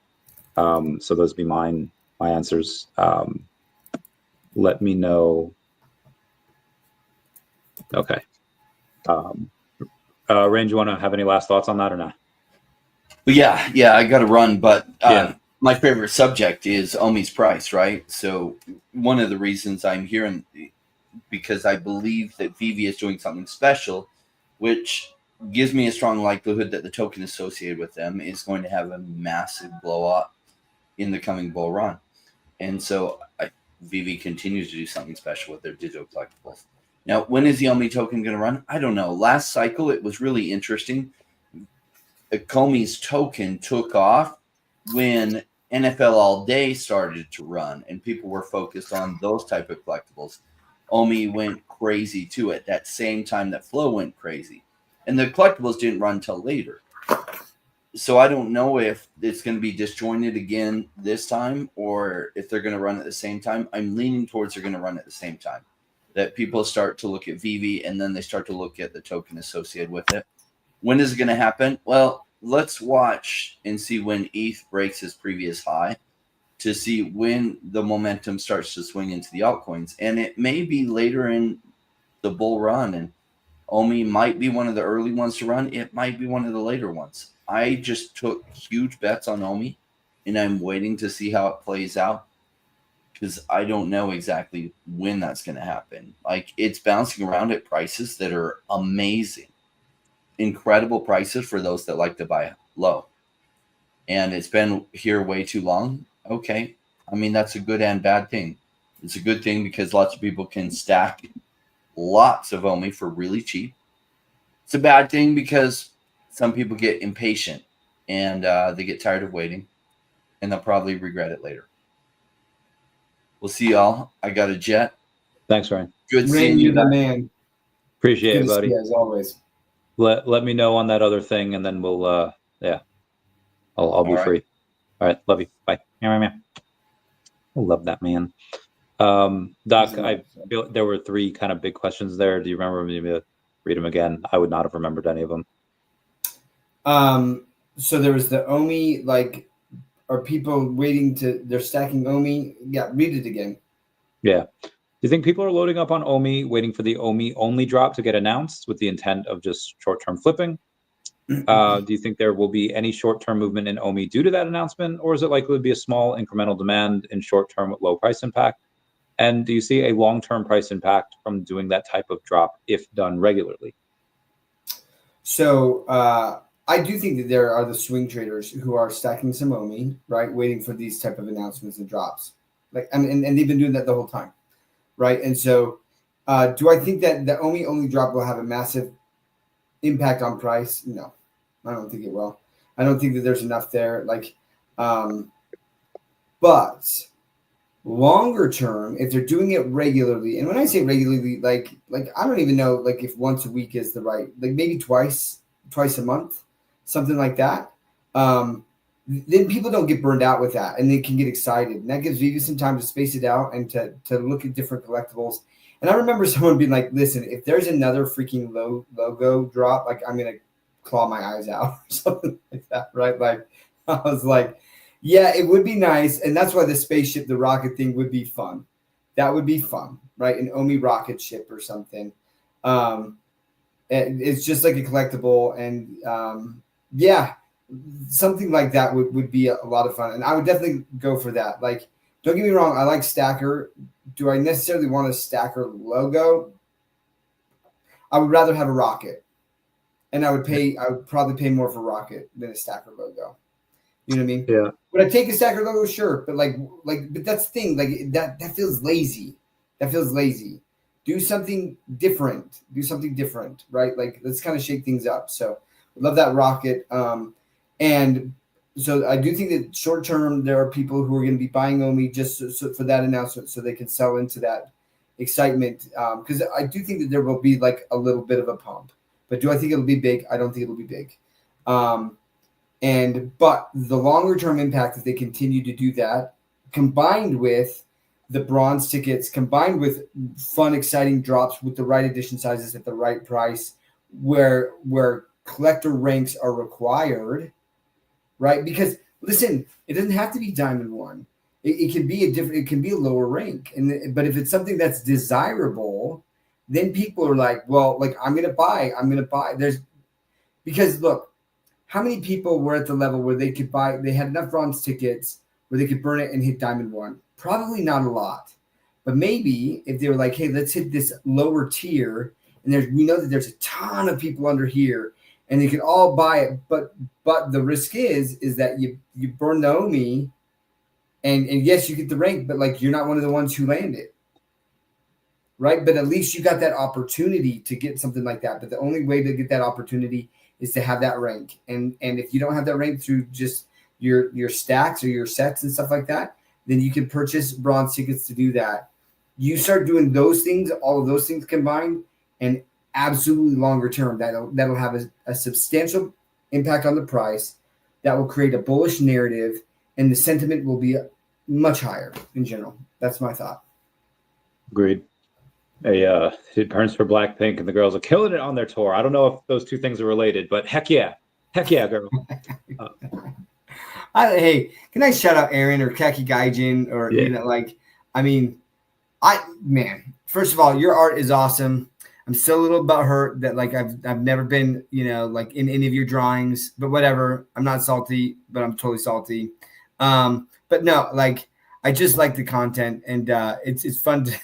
So those would be my answers. Let me know. Okay. Range, you want to have any last thoughts on that or not? Well, yeah, I got to run, but my favorite subject is OMI's price, right? So one of the reasons I'm here because I believe that VeVe is doing something special, which gives me a strong likelihood that the token associated with them is going to have a massive blow up in the coming bull run. And so VeVe continues to do something special with their digital collectibles. Now, when is the OMI token going to run? I don't know. Last cycle, it was really interesting. Ecomi's token took off when NFL All Day started to run, and people were focused on those type of collectibles. OMI went crazy too at that same time that Flow went crazy. And the collectibles didn't run till later. So I don't know if it's going to be disjointed again this time or if they're going to run at the same time. I'm leaning towards they're going to run at the same time. That people start to look at VeVe and then they start to look at the token associated with it. When is it going to happen? Well, let's watch and see when ETH breaks his previous high to see when the momentum starts to swing into the altcoins. And it may be later in the bull run, and OMI might be one of the early ones to run. It might be one of the later ones. I just took huge bets on OMI, and I'm waiting to see how it plays out because I don't know exactly when that's going to happen. Like, it's bouncing around at prices that are amazing, incredible prices for those that like to buy low. And it's been here way too long. Okay. I mean, that's a good and bad thing. It's a good thing because lots of people can stack lots of OMI for really cheap. It's a bad thing because some people get impatient and they get tired of waiting, and they'll probably regret it later. We'll see y'all. I got a jet. Thanks, Ryan. Ray, Good seeing you you, the man. Appreciate Good it, to see buddy. you, as always. Let me know on that other thing, and then we'll I'll be All right. free. All right, love you. Bye. I love that man. Doc, I feel there were 3 kind of big questions there. Do you remember me to read them again? I would not have remembered any of them. So there was the OMI, like, are people waiting they're stacking OMI? Yeah, read it again. Yeah. Do you think people are loading up on OMI, waiting for the OMI-only drop to get announced with the intent of just short-term flipping? Do you think there will be any short-term movement in OMI due to that announcement, or is it likely to be a small incremental demand in short-term with low price impact? And do you see a long-term price impact from doing that type of drop if done regularly? So I do think that there are the swing traders who are stacking some OMI, right, waiting for these type of announcements and drops. Like, and they've been doing that the whole time, right? And so do I think that the OMI-only drop will have a massive impact on price? No, I don't think it will. I don't think that there's enough there. Like, but longer term, if they're doing it regularly, and when I say regularly, like I don't even know, like, if once a week is the right, like maybe twice a month, something like that. Then people don't get burned out with that, and they can get excited, and that gives VeVe some time to space it out and to look at different collectibles. And I remember someone being like, "Listen, if there's another freaking logo drop, like, I'm gonna claw my eyes out," or something like that, right? Like, I was like, yeah, it would be nice. And that's why the spaceship, the rocket thing would be fun. That would be fun, right? An OMI rocket ship or something. It's just like a collectible. And yeah, something like that would be a lot of fun. And I would definitely go for that. Like, don't get me wrong, I like Stackr. Do I necessarily want a Stackr logo? I would rather have a rocket. And I would probably pay more for rocket than a Stackr logo. You know what I mean? Yeah. Would I take a Stackr logo? Sure. But but that's the thing. Like, that feels lazy. That feels lazy. Do something different. Right? Like, let's kind of shake things up. So love that rocket. And so I do think that short term, there are people who are going to be buying OMI just for that announcement, so they can sell into that excitement. Because I do think that there will be like a little bit of a pump. But do I think it'll be big? I don't think it'll be big. But the longer term impact, if they continue to do that, combined with the bronze tickets, combined with fun, exciting drops with the right edition sizes at the right price, where collector ranks are required, right? Because listen, it doesn't have to be Diamond 1. It can be it can be a lower rank. But if it's something that's desirable, then people are like, well, like, I'm gonna buy. Because look, how many people were at the level where they could buy, they had enough bronze tickets where they could burn it and hit Diamond 1? Probably not a lot. But maybe if they were like, hey, let's hit this lower tier, and we know that there's a ton of people under here, and they can all buy it, but the risk is that you burn the OMI, and yes, you get the rank, but like you're not one of the ones who landed, right? But at least you got that opportunity to get something like that. But the only way to get that opportunity is to have that rank, and if you don't have that rank through just your stacks or your sets and stuff like that, then you can purchase bronze tickets to do that. You start doing those things, all of those things combined, and absolutely longer term, that'll have a substantial impact on the price. That will create a bullish narrative, and the sentiment will be much higher in general. That's my thought. Agreed. It burns for Blackpink, and the girls are killing it on their tour. I don't know if those two things are related, but heck yeah, girl. Hey, can I shout out Aaron or Kaki Gaijin or first of all, your art is awesome. I'm still a little butthurt that like I've never been, like in any of your drawings, but whatever. I'm not salty, but I'm totally salty. But no, like I just like the content, and it's fun to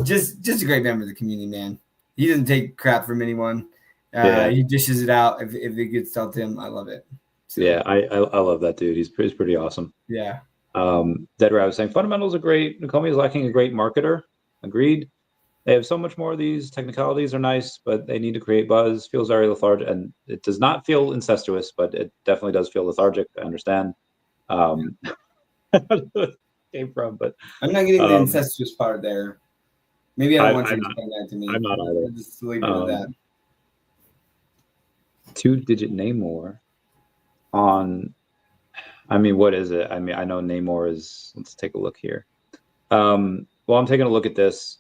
just a great member of the community, man. He doesn't take crap from anyone. He dishes it out if it gets dealt to him. I love it. So, yeah, I love that dude. He's pretty awesome. Yeah. Deadra was saying fundamentals are great. Ecomi is lacking a great marketer. Agreed. They have so much more of these. Technicalities are nice, but they need to create buzz. Feels very lethargic, and it does not feel incestuous, but it definitely does feel lethargic. I understand. I don't know where it came from, but I'm not getting the incestuous part there. Maybe I don't want you to explain that to me. I'm not either. Just leave it at that. 2-digit Namor on. I mean, what is it? I mean, I know Namor is. Let's take a look here. Well, I'm taking a look at this.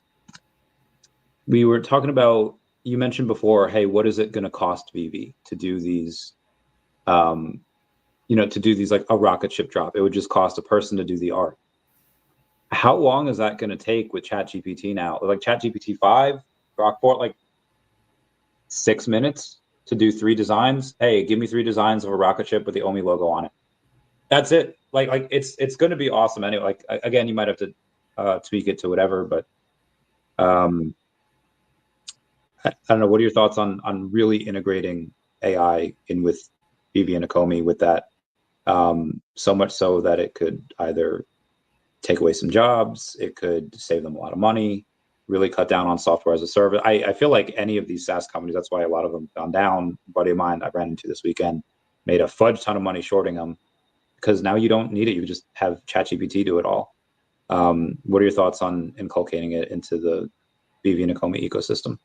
We were talking about. You mentioned before. Hey, what is it going to cost VeVe to do these? To do these like a rocket ship drop? It would just cost a person to do the art. How long is that going to take with ChatGPT now? Like ChatGPT 5, Grok 4, like 6 minutes to do 3 designs. Hey, give me 3 designs of a rocket ship with the OMI logo on it. That's it. Like it's going to be awesome anyway. Like again, you might have to tweak it to whatever, but I don't know. What are your thoughts on really integrating AI in with VeVe and Ecomi with that? So much so that it could either take away some jobs, it could save them a lot of money, really cut down on software as a service. I feel like any of these SaaS companies, that's why a lot of them gone down. A buddy of mine I ran into this weekend made a fudge ton of money shorting them because now you don't need it. You just have ChatGPT do it all. What are your thoughts on inculcating it into the VeVe and Ecomi ecosystem?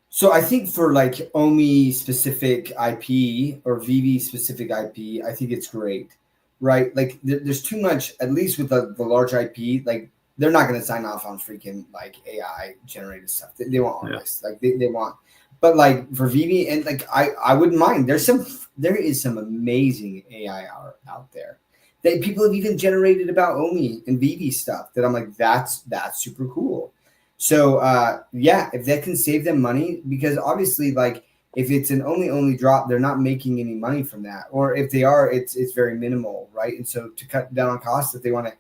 So I think for like OMI specific IP or VeVe specific IP, I think it's great, right? Like there's too much, at least with the large IP, like they're not going to sign off on freaking like AI generated stuff. They want artists, like they want, but like for VeVe and like I wouldn't mind. There is some amazing AI art out there that people have even generated about OMI and VeVe stuff that I'm like, that's super cool. So if that can save them money, because obviously like if it's an only drop, they're not making any money from that, or if they are, it's very minimal, right? And so to cut down on costs, if they want to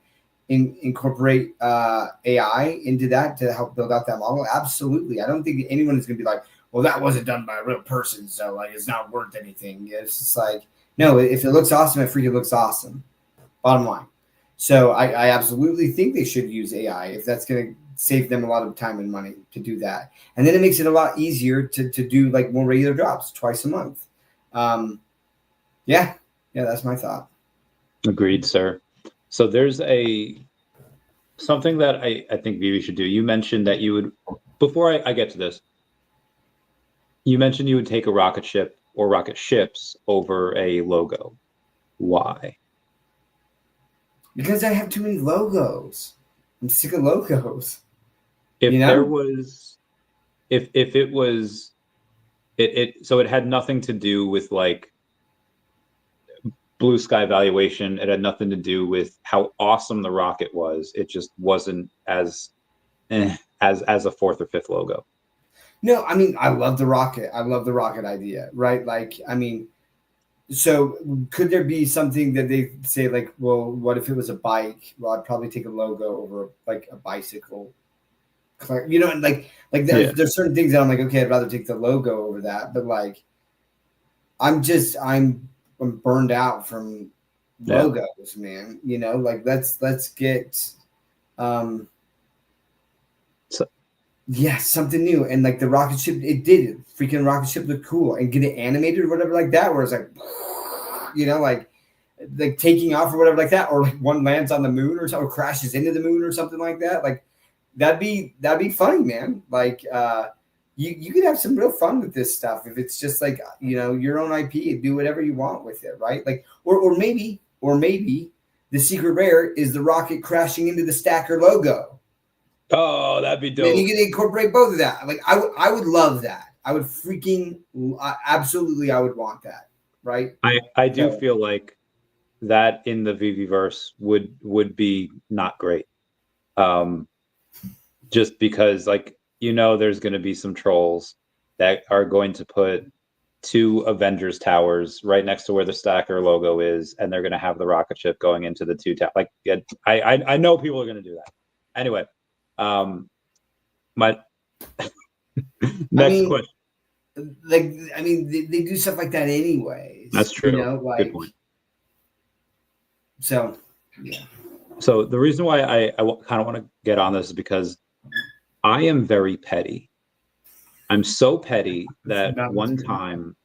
incorporate AI into that to help build out that model, absolutely. I don't think anyone is going to be like, well, that wasn't done by a real person, so like it's not worth anything. It's just like, no, if it looks awesome, it freaking looks awesome. Bottom line. So I absolutely think they should use AI if that's going to save them a lot of time and money to do that. And then it makes it a lot easier to do like more regular drops twice a month. Yeah, that's my thought. Agreed, sir. So there's something that I think VeVe should do. You mentioned that you would, before I get to this, you mentioned you would take a rocket ship or rocket ships over a logo. Why? Because I have too many logos. I'm sick of logos. If there was, if it was, so it had nothing to do with like blue sky valuation. It had nothing to do with how awesome the rocket was. It just wasn't as a 4th or 5th logo. No, I mean, I love the rocket. I love the rocket idea, right? Like, I mean, So could there be something that they say like, well, what if it was a bike? Well, I'd probably take a logo over like a bicycle. You know, and like there's certain things that I'm like, okay, I'd rather take the logo over that. But like, I'm burned out from logos, man. You know, like let's get something new. And like the rocket ship, freaking rocket ship looked cool, and get it animated or whatever like that, where it's like, you know, like taking off or whatever like that, or like one lands on the moon or something, or crashes into the moon or something like that. Like that'd be funny, man. Like you could have some real fun with this stuff if it's just like, you know, your own IP, do whatever you want with it, right? Like or maybe the secret rare is the rocket crashing into the Stackr logo. Oh, that'd be dope. Then you can incorporate both of that. Like I would love that. I would freaking absolutely, I would want that, right? I do feel like that in the VeVe verse would be not great. Just because, like, you know, there's going to be some trolls that are going to put 2 Avengers towers right next to where the Stackr logo is, and they're going to have the rocket ship going into the 2 towers. Like, I know people are going to do that. Anyway, my next question. Like, I mean, they do stuff like that anyways. That's true. You know, like, good point. So, yeah. So the reason why I kind of want to get on this is because I am very petty. I'm so petty that one time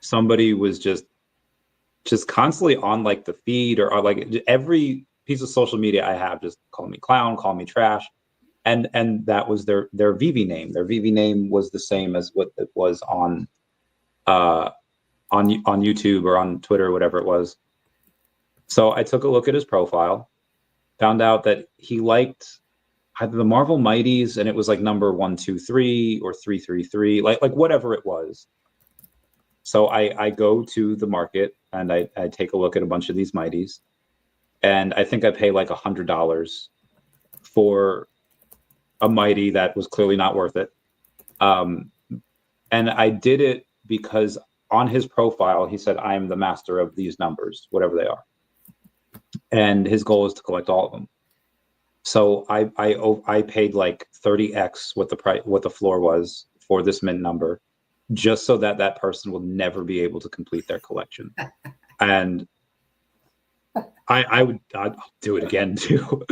somebody was just constantly on like the feed or like every piece of social media I have, just call me clown, call me trash. And that was their VeVe name. Their VeVe name was the same as what it was on YouTube or on Twitter or whatever it was. So I took a look at his profile, found out that he liked either the Marvel Mighties, and it was like number 123 or 333, like whatever it was. So I go to the market and I take a look at a bunch of these Mighties, and I think I pay like $100 for a Mighty that was clearly not worth it. And I did it because on his profile, he said, I am the master of these numbers, whatever they are. And his goal is to collect all of them. So I paid like 30x what the floor was for this mint number, just so that person will never be able to complete their collection. And I'd do it again too.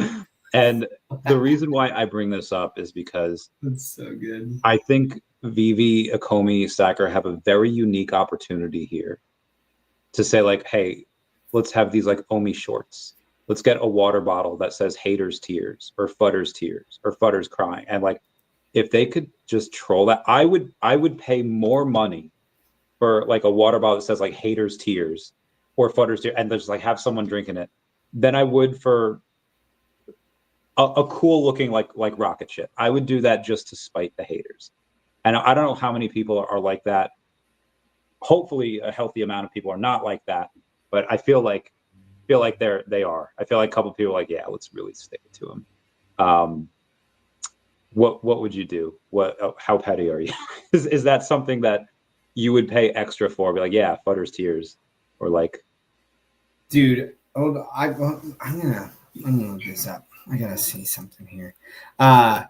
And the reason why I bring this up is because that's so good. I think VeVe, Ecomi, Stackr have a very unique opportunity here to say like, hey, let's have these like OMI shorts. Let's get a water bottle that says haters tears or fudders tears or fudders crying. And like, if they could just troll that, I would pay more money for like a water bottle that says like haters tears or fudders tears and just like have someone drinking it than I would for a cool looking like rocket ship. I would do that just to spite the haters. And I don't know how many people are like that. Hopefully a healthy amount of people are not like that, but I feel like they are. I feel like a couple of people are like, yeah, let's really stick it to them. What would you do? How petty are you? is that something that you would pay extra for? Be like, yeah, fudders tears, or like, dude, hold on. I'm gonna look this up. I gotta see something here. I'm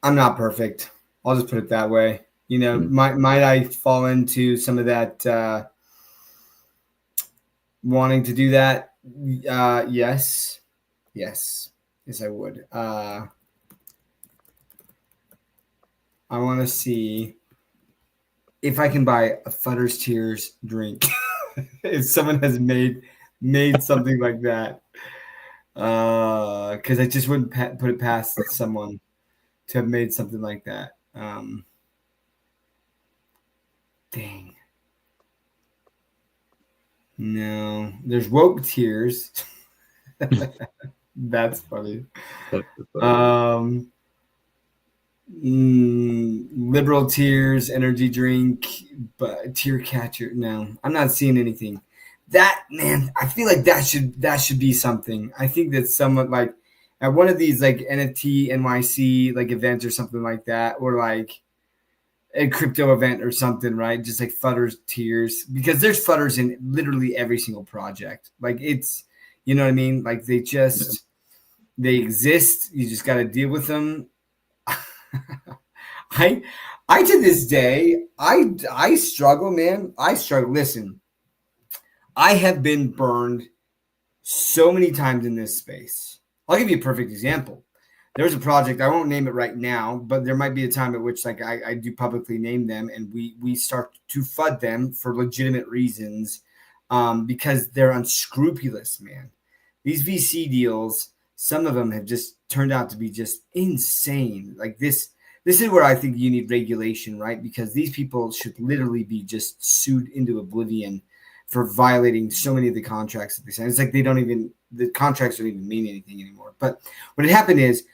not perfect. I'll just put it that way. You know, might I fall into some of that wanting to do that? Yes, I would. I want to see if I can buy a Fudders Tears drink. If someone has made something like that. Because I just wouldn't put it past someone to have made something like that. Dang. No, there's woke tears. That's funny. Liberal tears, energy drink, but tear catcher. No, I'm not seeing anything. That, man, I feel like that should be something. I think that someone like at one of these like NFT NYC like events or something like that, or like a crypto event or something, right? Just like fudders tiers, because there's fudders in literally every single project. Like it's, you know what I mean? Like they exist. You just got to deal with them. I to this day, I struggle, man. I struggle. Listen, I have been burned so many times in this space. I'll give you a perfect example. There's a project, I won't name it right now, but there might be a time at which like I do publicly name them, and we start to FUD them for legitimate reasons, because they're unscrupulous, man. These VC deals, some of them have just turned out to be just insane. Like this is where I think you need regulation, right? Because these people should literally be just sued into oblivion for violating so many of the contracts that they sign. It's like the contracts don't even mean anything anymore. But what had happened is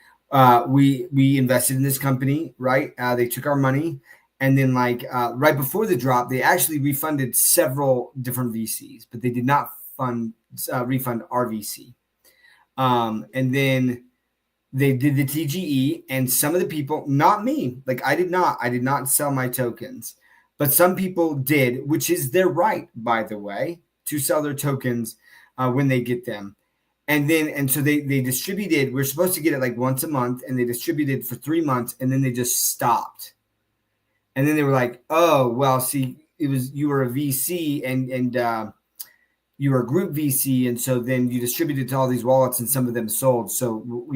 we invested in this company, right? They took our money, and then right before the drop, they actually refunded several different VCs, but they did not refund our VC. And then they did the TGE, and some of the people, not me, like I did not sell my tokens, but some people did, which is their right, by the way, to sell their tokens when they get them. And so they distributed, we're supposed to get it like once a month, and they distributed for 3 months, and then they just stopped. And then they were like, oh, well, see, you were a VC and you were a group VC. And so then you distributed to all these wallets, and some of them sold. So,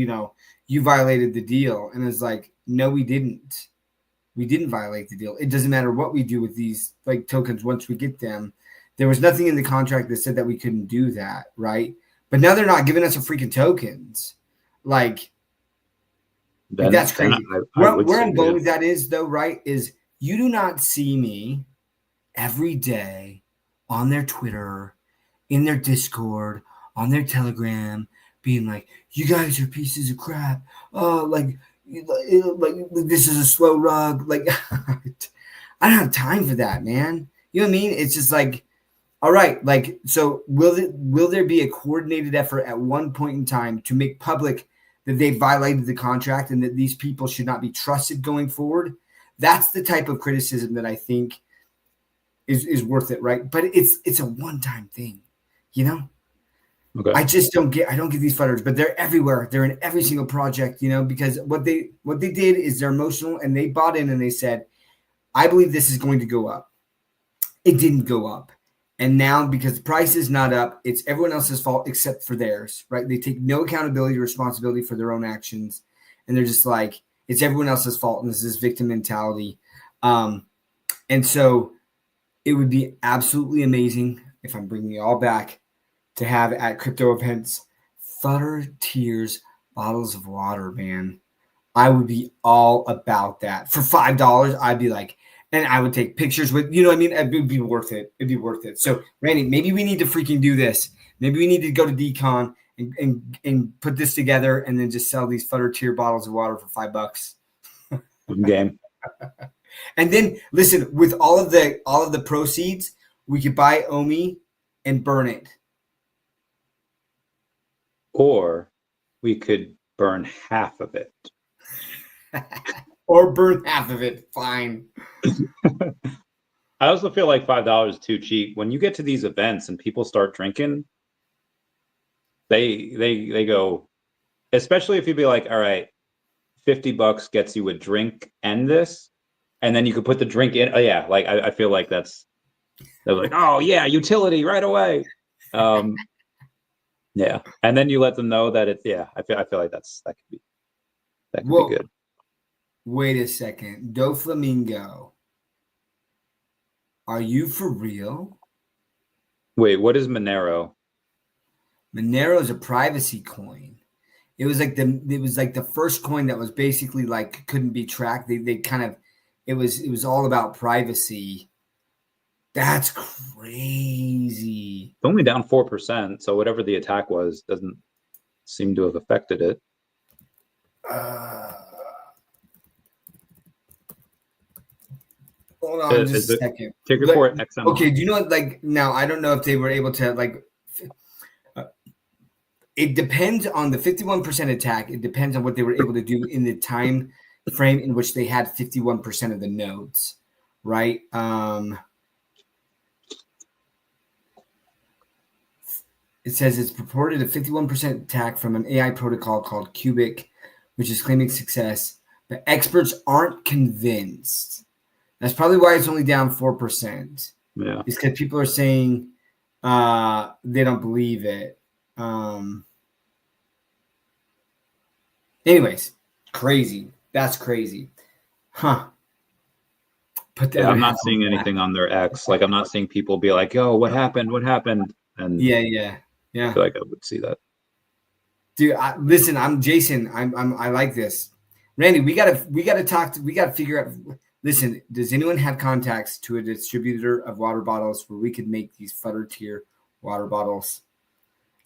you violated the deal. And it's like, no, we didn't. We didn't violate the deal. It doesn't matter what we do with these like tokens once we get them. There was nothing in the contract that said that we couldn't do that, right? But now they're not giving us a freaking tokens. Like that's crazy. Where I'm going with that is, though, right, is you do not see me every day on their Twitter, in their Discord, on their Telegram, being like, you guys are pieces of crap. Oh, like this is a slow rug. Like, I don't have time for that, man. You know what I mean? It's just like, all right, like, so will there be a coordinated effort at one point in time to make public that they violated the contract and that these people should not be trusted going forward? That's the type of criticism that I think is worth it, right? But it's a one-time thing, Okay. I don't get these fudders, but they're everywhere. They're in every single project, because what they did is they're emotional, and they bought in and they said, I believe this is going to go up. It didn't go up. And now, because the price is not up, it's everyone else's fault except for theirs, right? They take no accountability or responsibility for their own actions. And they're just like, it's everyone else's fault. And this is victim mentality. And so it would be absolutely amazing, if I'm bringing you all back, to have at crypto events, fudder tiers, bottles of water, man. I would be all about that. For $5, I'd be like, and I would take pictures with, what I mean? It would be worth it. It'd be worth it. So, Randy, maybe we need to freaking do this. Maybe we need to go to Decon and put this together, and then just sell these fudder tier bottles of water for $5. Game. And then listen, with all of the proceeds, we could buy OMI and burn it. Or we could burn half of it. Or burn half of it. Fine. I also feel like $5 is too cheap. When you get to these events and people start drinking, they go, especially if you be like, all right, $50 gets you a drink and this, and then you could put the drink in. Oh yeah, like I feel like they're like, oh yeah, utility right away. Yeah, and then you let them know that it's I feel like that could be good. Wait a second, Doflamingo, are you for real? Wait, what is Monero? Monero is a privacy coin. It was like the first coin that was basically like couldn't be tracked. They kind of it was all about privacy. That's crazy. It's only down 4%, so whatever the attack was doesn't seem to have affected it. Hold on just a second. Take report XM. Okay, do you know what? Like now, I don't know if they were able to like. It depends on the 51% attack. It depends on what they were able to do in the time frame in which they had 51% of the nodes, right? It says it's purported a 51% attack from an AI protocol called Cubic, which is claiming success, but experts aren't convinced. That's probably why it's only down 4%. Yeah. It's because people are saying they don't believe it. Anyways, crazy. That's crazy. Huh. Put that. Yeah, I'm not seeing anything on their X. Like, I'm not seeing people be like, "Yo, what happened? What happened?" And Yeah. I feel like I would see that. Dude, listen, I'm Jason. I like this. Randy, we gotta talk. We gotta figure out. Listen, does anyone have contacts to a distributor of water bottles where we could make these fudder tier water bottles?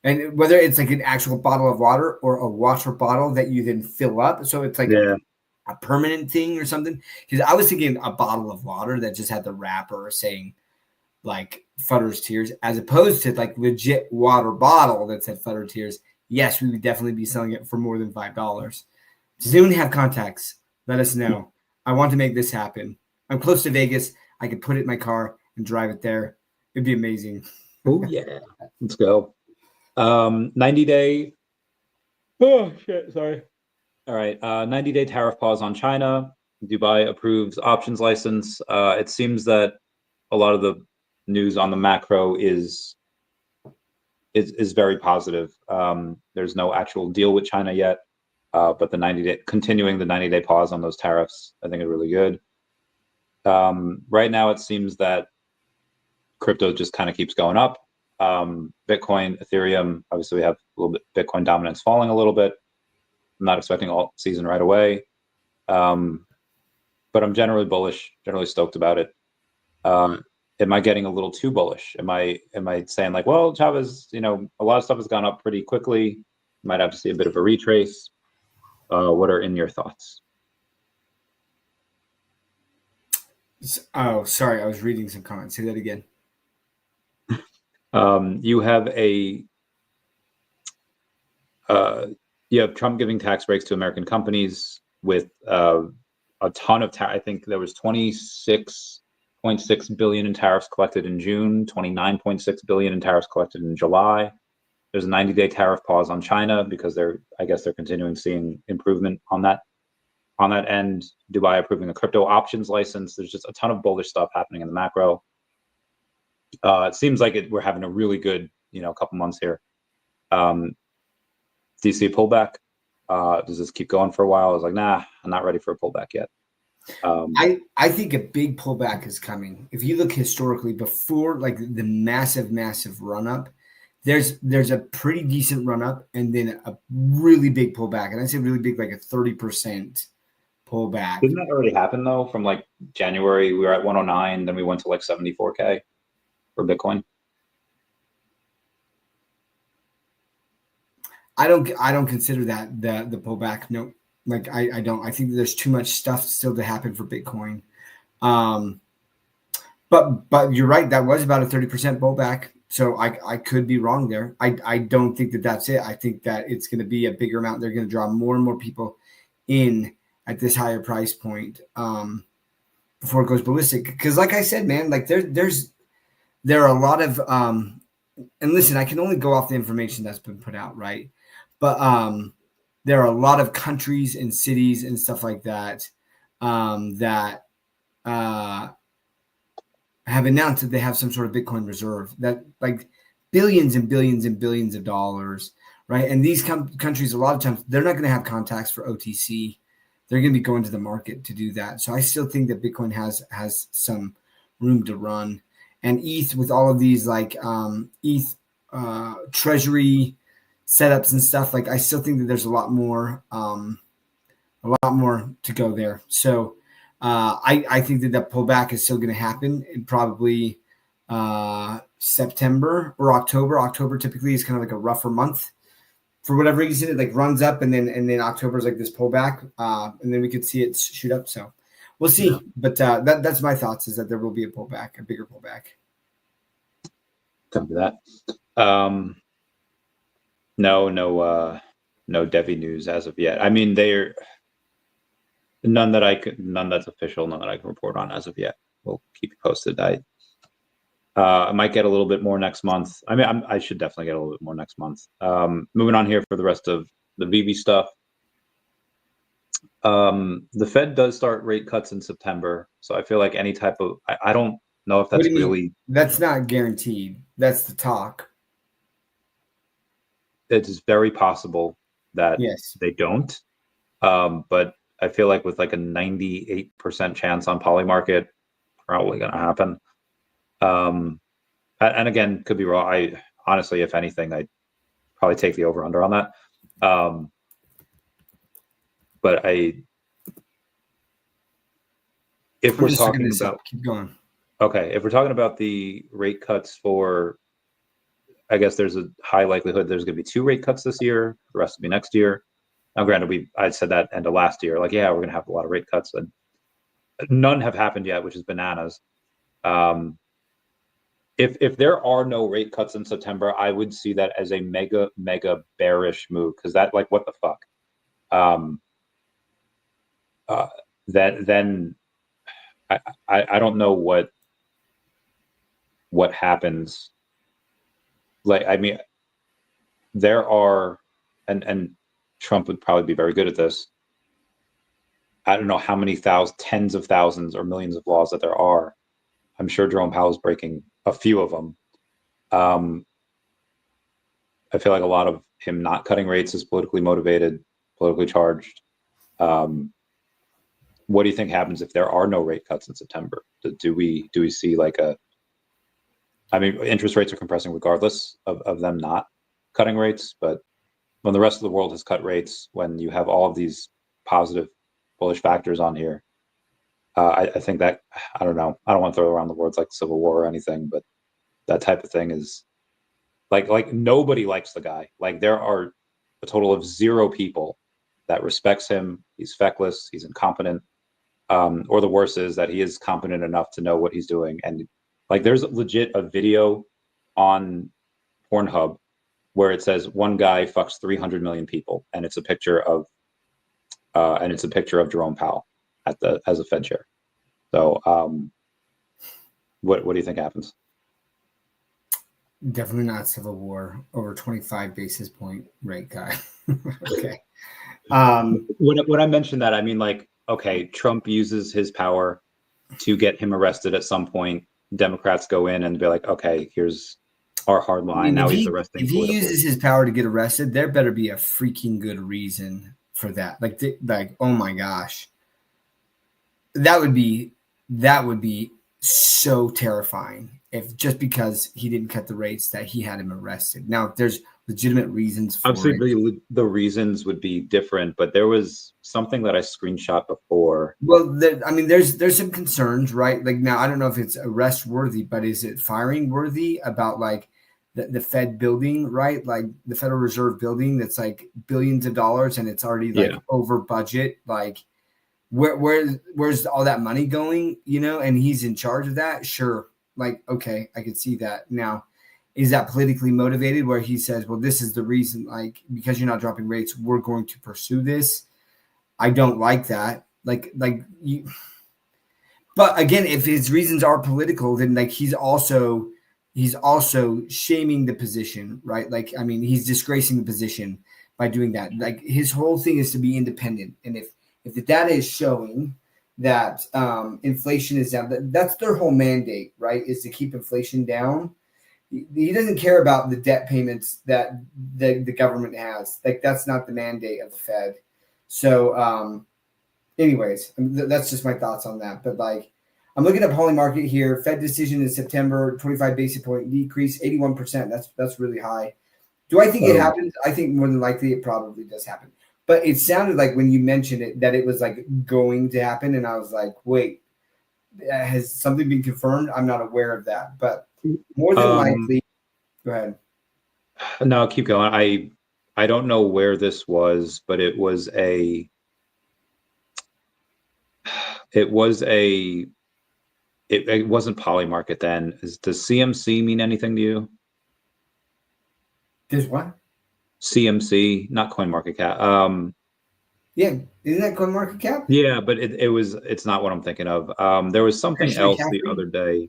And whether it's like an actual bottle of water or a water bottle that you then fill up. So it's like a permanent thing or something. Because I was thinking a bottle of water that just had the wrapper saying like Fudder's Tears, as opposed to like legit water bottle that said Fudder Tears. Yes, we would definitely be selling it for more than $5. Does anyone have contacts? Let us know. I want to make this happen. I'm close to Vegas. I could put it in my car and drive it there. It'd be amazing. Oh yeah, let's go. 90-day. Oh shit! Sorry. All right. 90-day tariff pause on China. Dubai approves options license. It seems that a lot of the news on the macro is very positive. There's no actual deal with China yet, but continuing the 90-day pause on those tariffs, I think is really good. Right now, it seems that crypto just kind of keeps going up. Bitcoin, Ethereum, obviously we have a little bit Bitcoin dominance falling a little bit. I'm not expecting all season right away, but I'm generally bullish, generally stoked about it. Am I getting a little too bullish? Am I saying like, well, Chavez, a lot of stuff has gone up pretty quickly. Might have to see a bit of a retrace. What are in your thoughts? Oh, sorry, I was reading some comments. Say that again. You have Trump giving tax breaks to American companies with a ton of I think there was 26.6 billion in tariffs collected in June, 29.6 billion in tariffs collected in July. There's a 90-day tariff pause on China because they're continuing seeing improvement on that end. Dubai approving a crypto options license. There's just a ton of bullish stuff happening in the macro. It seems like we're having a really good, couple months here. Do you see a pullback? Does this keep going for a while? I was like, nah, I'm not ready for a pullback yet. I think a big pullback is coming. If you look historically, before like the massive run up, there's a pretty decent run up and then a really big pullback. And I say really big, like a 30% pullback. Didn't that already happen though? From like January, we were at 109, then we went to like 74K for Bitcoin. I don't consider that the pullback. No, like I don't. I think there's too much stuff still to happen for Bitcoin. But you're right. That was about a 30% pullback. So I could be wrong there. I don't think that's it. I think that it's going to be a bigger amount. They're going to draw more and more people in at this higher price point before it goes ballistic. Because like I said, man, like there are a lot of and listen, I can only go off the information that's been put out, right? But there are a lot of countries and cities and stuff like that that have announced that they have some sort of Bitcoin reserve that like billions and billions and billions of dollars, right? And these countries, a lot of times, they're not going to have contacts for OTC. They're going to be going to the market to do that. So I still think that Bitcoin has some room to run. And ETH with all of these like ETH treasury setups and stuff, like I still think that there's a lot more to go there. So I think that pullback is still going to happen in probably September or October. October typically is kind of like a rougher month for whatever reason. It like runs up and then October is like this pullback, and then we could see it shoot up. So we'll see. Yeah. But that's my thoughts, is that there will be a pullback, a bigger pullback. Copy that. No DEVVE news as of yet. I mean, they're None that's official, none that I can report on as of yet. We'll keep you posted. I might get a little bit more next month. I mean, I should definitely get a little bit more next month. Moving on here for the rest of the VeVe stuff. The Fed does start rate cuts in September, so I feel like any type of I don't know if that's really. That's not guaranteed. That's the talk. It's very possible that they don't, but I feel like with like a 98% chance on poly market, probably going to happen. And again, could be wrong. I honestly, if anything, I'd probably take the over under on that. But if we're talking about, keep going. Okay, if we're talking about the rate cuts for, I guess there's a high likelihood there's going to be 2 rate cuts this year. The rest will be next year. Now, granted, I said that end of last year, like, yeah, we're going to have a lot of rate cuts, and none have happened yet, which is bananas. If there are no rate cuts in September, I would see that as a mega bearish move, because that, like, what the fuck? Then I don't know what happens. Like, I mean, there are, and Trump would probably be very good at this. I don't know how many tens of thousands or millions of laws that there are. I'm sure Jerome Powell's breaking a few of them. I feel like a lot of him not cutting rates is politically motivated, politically charged. What do you think happens if there are no rate cuts in September? Do we see like I mean, interest rates are compressing regardless of them not cutting rates, but when the rest of the world has cut rates, when you have all of these positive bullish factors on here, I think that, I don't know, I don't want to throw around the words like civil war or anything, but that type of thing is like nobody likes the guy. Like, there are a total of 0 people that respects him. He's feckless, he's incompetent, or the worst is that he is competent enough to know what he's doing. And like, there's legit a video on Pornhub where it says one guy fucks 300 million people, and it's a picture of Jerome Powell as a Fed chair. So, what do you think happens? Definitely not civil war over 25 basis point rate guy. Okay. When I mentioned that, I mean, like, okay, Trump uses his power to get him arrested at some point. Democrats go in and be like, okay, here's our hard line. I mean, now he's arresting. If he uses his power to get arrested, there better be a freaking good reason for that. Like, oh my gosh, that would be so terrifying if just because he didn't cut the rates that he had him arrested. Now, if there's legitimate reasons for it, the reasons would be different, but there was something that I screenshot before. Well, there's some concerns, right? Like, now, I don't know if it's arrest worthy, but is it firing worthy about like the Fed building, right? Like the Federal Reserve building that's like billions of dollars and it's already like over budget. Like, where's all that money going, you know? And he's in charge of that. Sure. Like, okay, I could see that. Now, is that politically motivated where he says, well, this is the reason, like, because you're not dropping rates, we're going to pursue this? I don't like that. But again, if his reasons are political, then like he's also shaming the position, right? Like, I mean, he's disgracing the position by doing that. Like, his whole thing is to be independent. And if the data is showing that inflation is down, that's their whole mandate, right? Is to keep inflation down. He doesn't care about the debt payments that the government has. Like, that's not the mandate of the Fed. So, anyways, that's just my thoughts on that. But like, I'm looking at poly market here. Fed decision in September, 25 basis point decrease, 81%. That's really high. Do I think it happens? I think more than likely it probably does happen. But it sounded like when you mentioned it that it was like going to happen, and I was like, wait, has something been confirmed? I'm not aware of that, but more than likely. Go ahead. No, keep going. I don't know where this was, but it wasn't poly market then. Does CMC mean anything to you? Does what? CMC, not coin market cap. Yeah, isn't that CoinMarketCap? Yeah, but it's not what I'm thinking of. There was something Actually, else the Caffrey? other day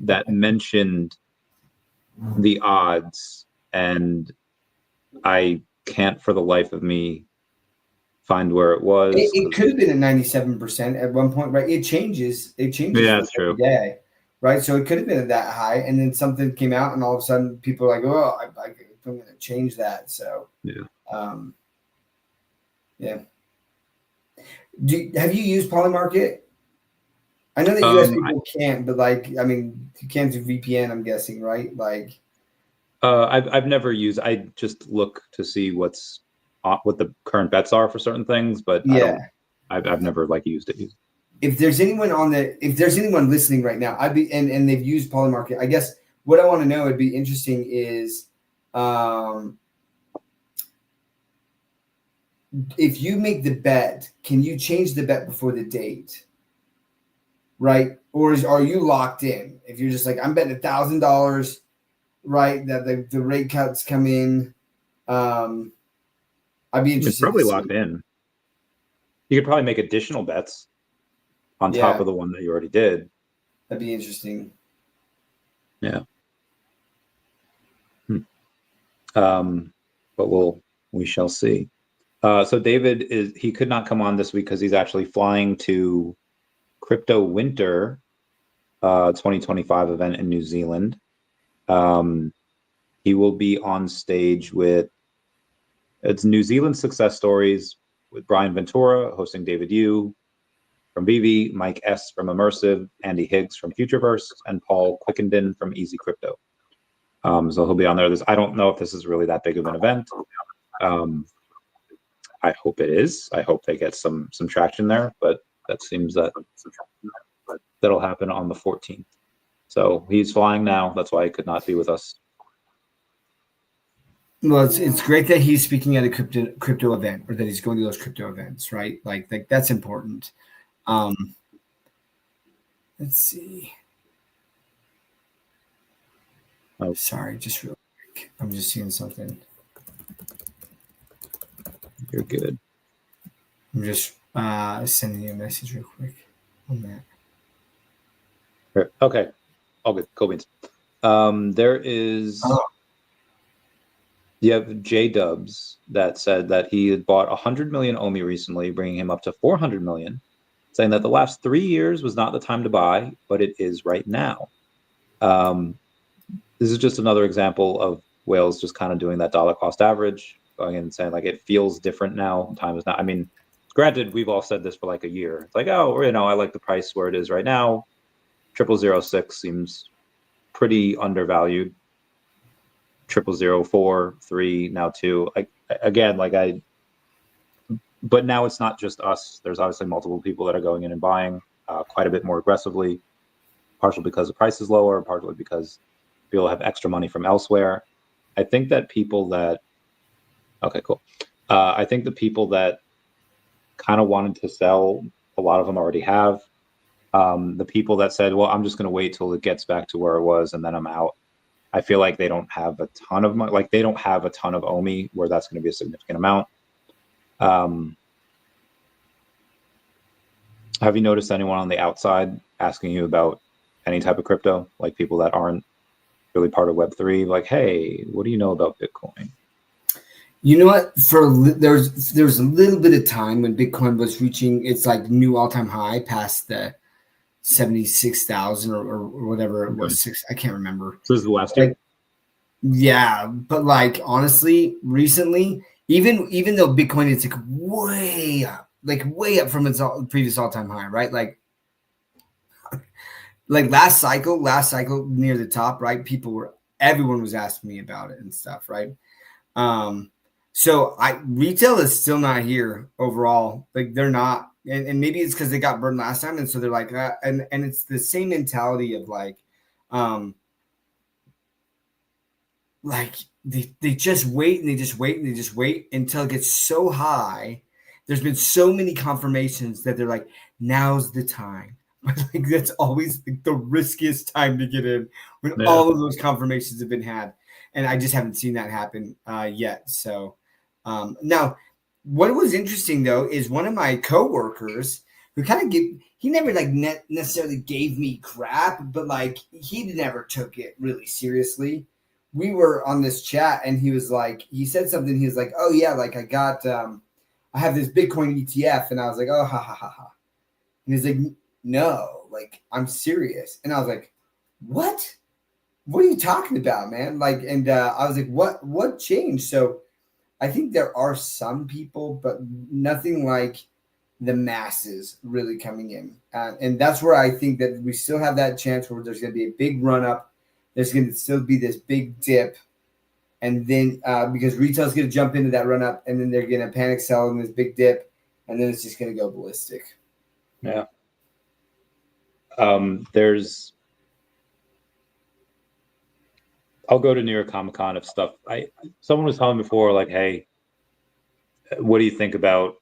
that mentioned the odds, and I can't for the life of me find where it was. It could have been at 97% at one point, right? It changes. It changes Yeah, from that's every true. day, right? So it could have been at that high, and then something came out, and all of a sudden people are like, "Oh, I'm going to change that." So Yeah. Yeah. Have you used Polymarket? I know that US people can't, but like, I mean, you can't do VPN, I'm guessing, right? Like, I've never used. I just look to see what the current bets are for certain things, but yeah. I've never like used it. If there's anyone listening right now, and they've used Polymarket, I guess what I want to know would be interesting is, if you make the bet, can you change the bet before the date? Right? Or are you locked in? If you're just like, I'm betting $1,000, right, that the rate cuts come in, I'd be interested. It's probably locked in. You could probably make additional bets on top of the one that you already did. That'd be interesting. Yeah. But we shall see. So David he could not come on this week because he's actually flying to Crypto Winter 2025 event in New Zealand. He will be on stage with it's New Zealand success stories with Brian Ventura hosting David Yu from VeVe, Mike S from Immersive, Andy Higgs from Futureverse, and Paul Quickenden from Easy Crypto. So he'll be on there. I don't know if this is really that big of an event. I hope it is. I hope they get some traction there, but that seems that'll happen on the 14th. So he's flying now. That's why he could not be with us. Well, it's great that he's speaking at a crypto event, or that he's going to those crypto events, right? Like that's important. Let's see. Oh, sorry, just real quick. I'm just seeing something. You're good. I'm just sending you a message real quick on that. Okay. All good. Cool beans. There is... You have J-Dubs that said that he had bought 100 million OMI recently, bringing him up to 400 million, saying that the last 3 years was not the time to buy, but it is right now. This is just another example of whales just kind of doing that dollar cost average, going in and saying like it feels different now. Time is not. I mean, granted, we've all said this for like a year. It's like, oh, I like the price where it is right now. 0006 seems pretty undervalued. 0004, 3, now 2. But now it's not just us. There's obviously multiple people that are going in and buying quite a bit more aggressively, partially because the price is lower, partly because people have extra money from elsewhere. I think that okay, cool. I think the people that kind of wanted to sell, a lot of them already have. The people that said, well, I'm just going to wait till it gets back to where it was and then I'm out. I feel like they don't have a ton of money. Like they don't have a ton of OMI where that's going to be a significant amount. Have you noticed anyone on the outside asking you about any type of crypto? Like people that aren't really part of Web3, like, hey, what do you know about Bitcoin? You know what? There was a little bit of time when Bitcoin was reaching its like new all-time high past the 76,000 or whatever it was. I can't remember. So this is the last year. Yeah, but like honestly, recently, even though Bitcoin is like way up from its previous all-time high, right? Like last cycle near the top, right? Everyone was asking me about it and stuff, right? So retail is still not here overall. Like they're not, and maybe it's because they got burned last time, and so they're like, and it's the same mentality of like they just wait and they just wait and they just wait until it gets so high. There's been so many confirmations that they're like, now's the time. But like that's always the riskiest time to get in when all of those confirmations have been had, and I just haven't seen that happen yet. So now what was interesting though is one of my coworkers who kind of he never like necessarily gave me crap, but like he never took it really seriously. We were on this chat and he was like, he said something. He was like, oh yeah, like I got, I have this Bitcoin ETF. And I was like, oh, ha, ha, ha, ha. And he's like, no, like I'm serious. And I was like, what are you talking about, man? Like, and I was like, what changed? So I think there are some people, but nothing like the masses really coming in. And that's where I think that we still have that chance where there's going to be a big run up. There's going to still be this big dip. And then because retail's going to jump into that run up and then they're going to panic sell in this big dip. And then it's just going to go ballistic. Yeah. I'll go to New York Comic Con if stuff. Someone was telling me before, like, hey, what do you think about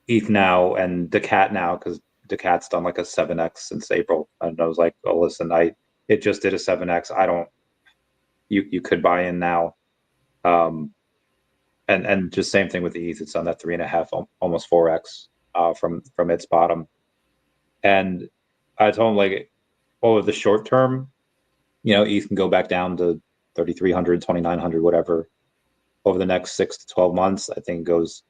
ETH now and daCat now? Because daCat's done like a 7x since April. And I was like, oh, listen, it just did a 7x. You could buy in now. And just same thing with the ETH. It's on that 3.5, almost 4x from its bottom. And I told him, like, over the short term, ETH can go back down to 3,300, 2,900, whatever. Over the next 6 to 12 months, I think it goes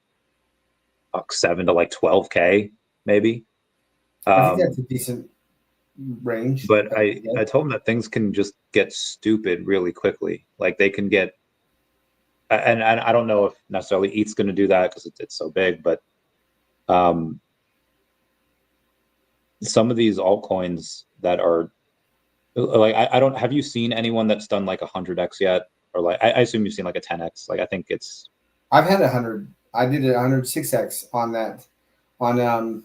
7 to like 12K, maybe. I think that's a decent range. But I told him that things can just get stupid really quickly. Like they can get, and I don't know if necessarily ETH's going to do that because it's so big, but some of these altcoins that are like, I don't, have you seen anyone that's done like 100x yet? Or like, I assume you've seen like a 10x. Like, I think I've had 100. I did a 106x on that, on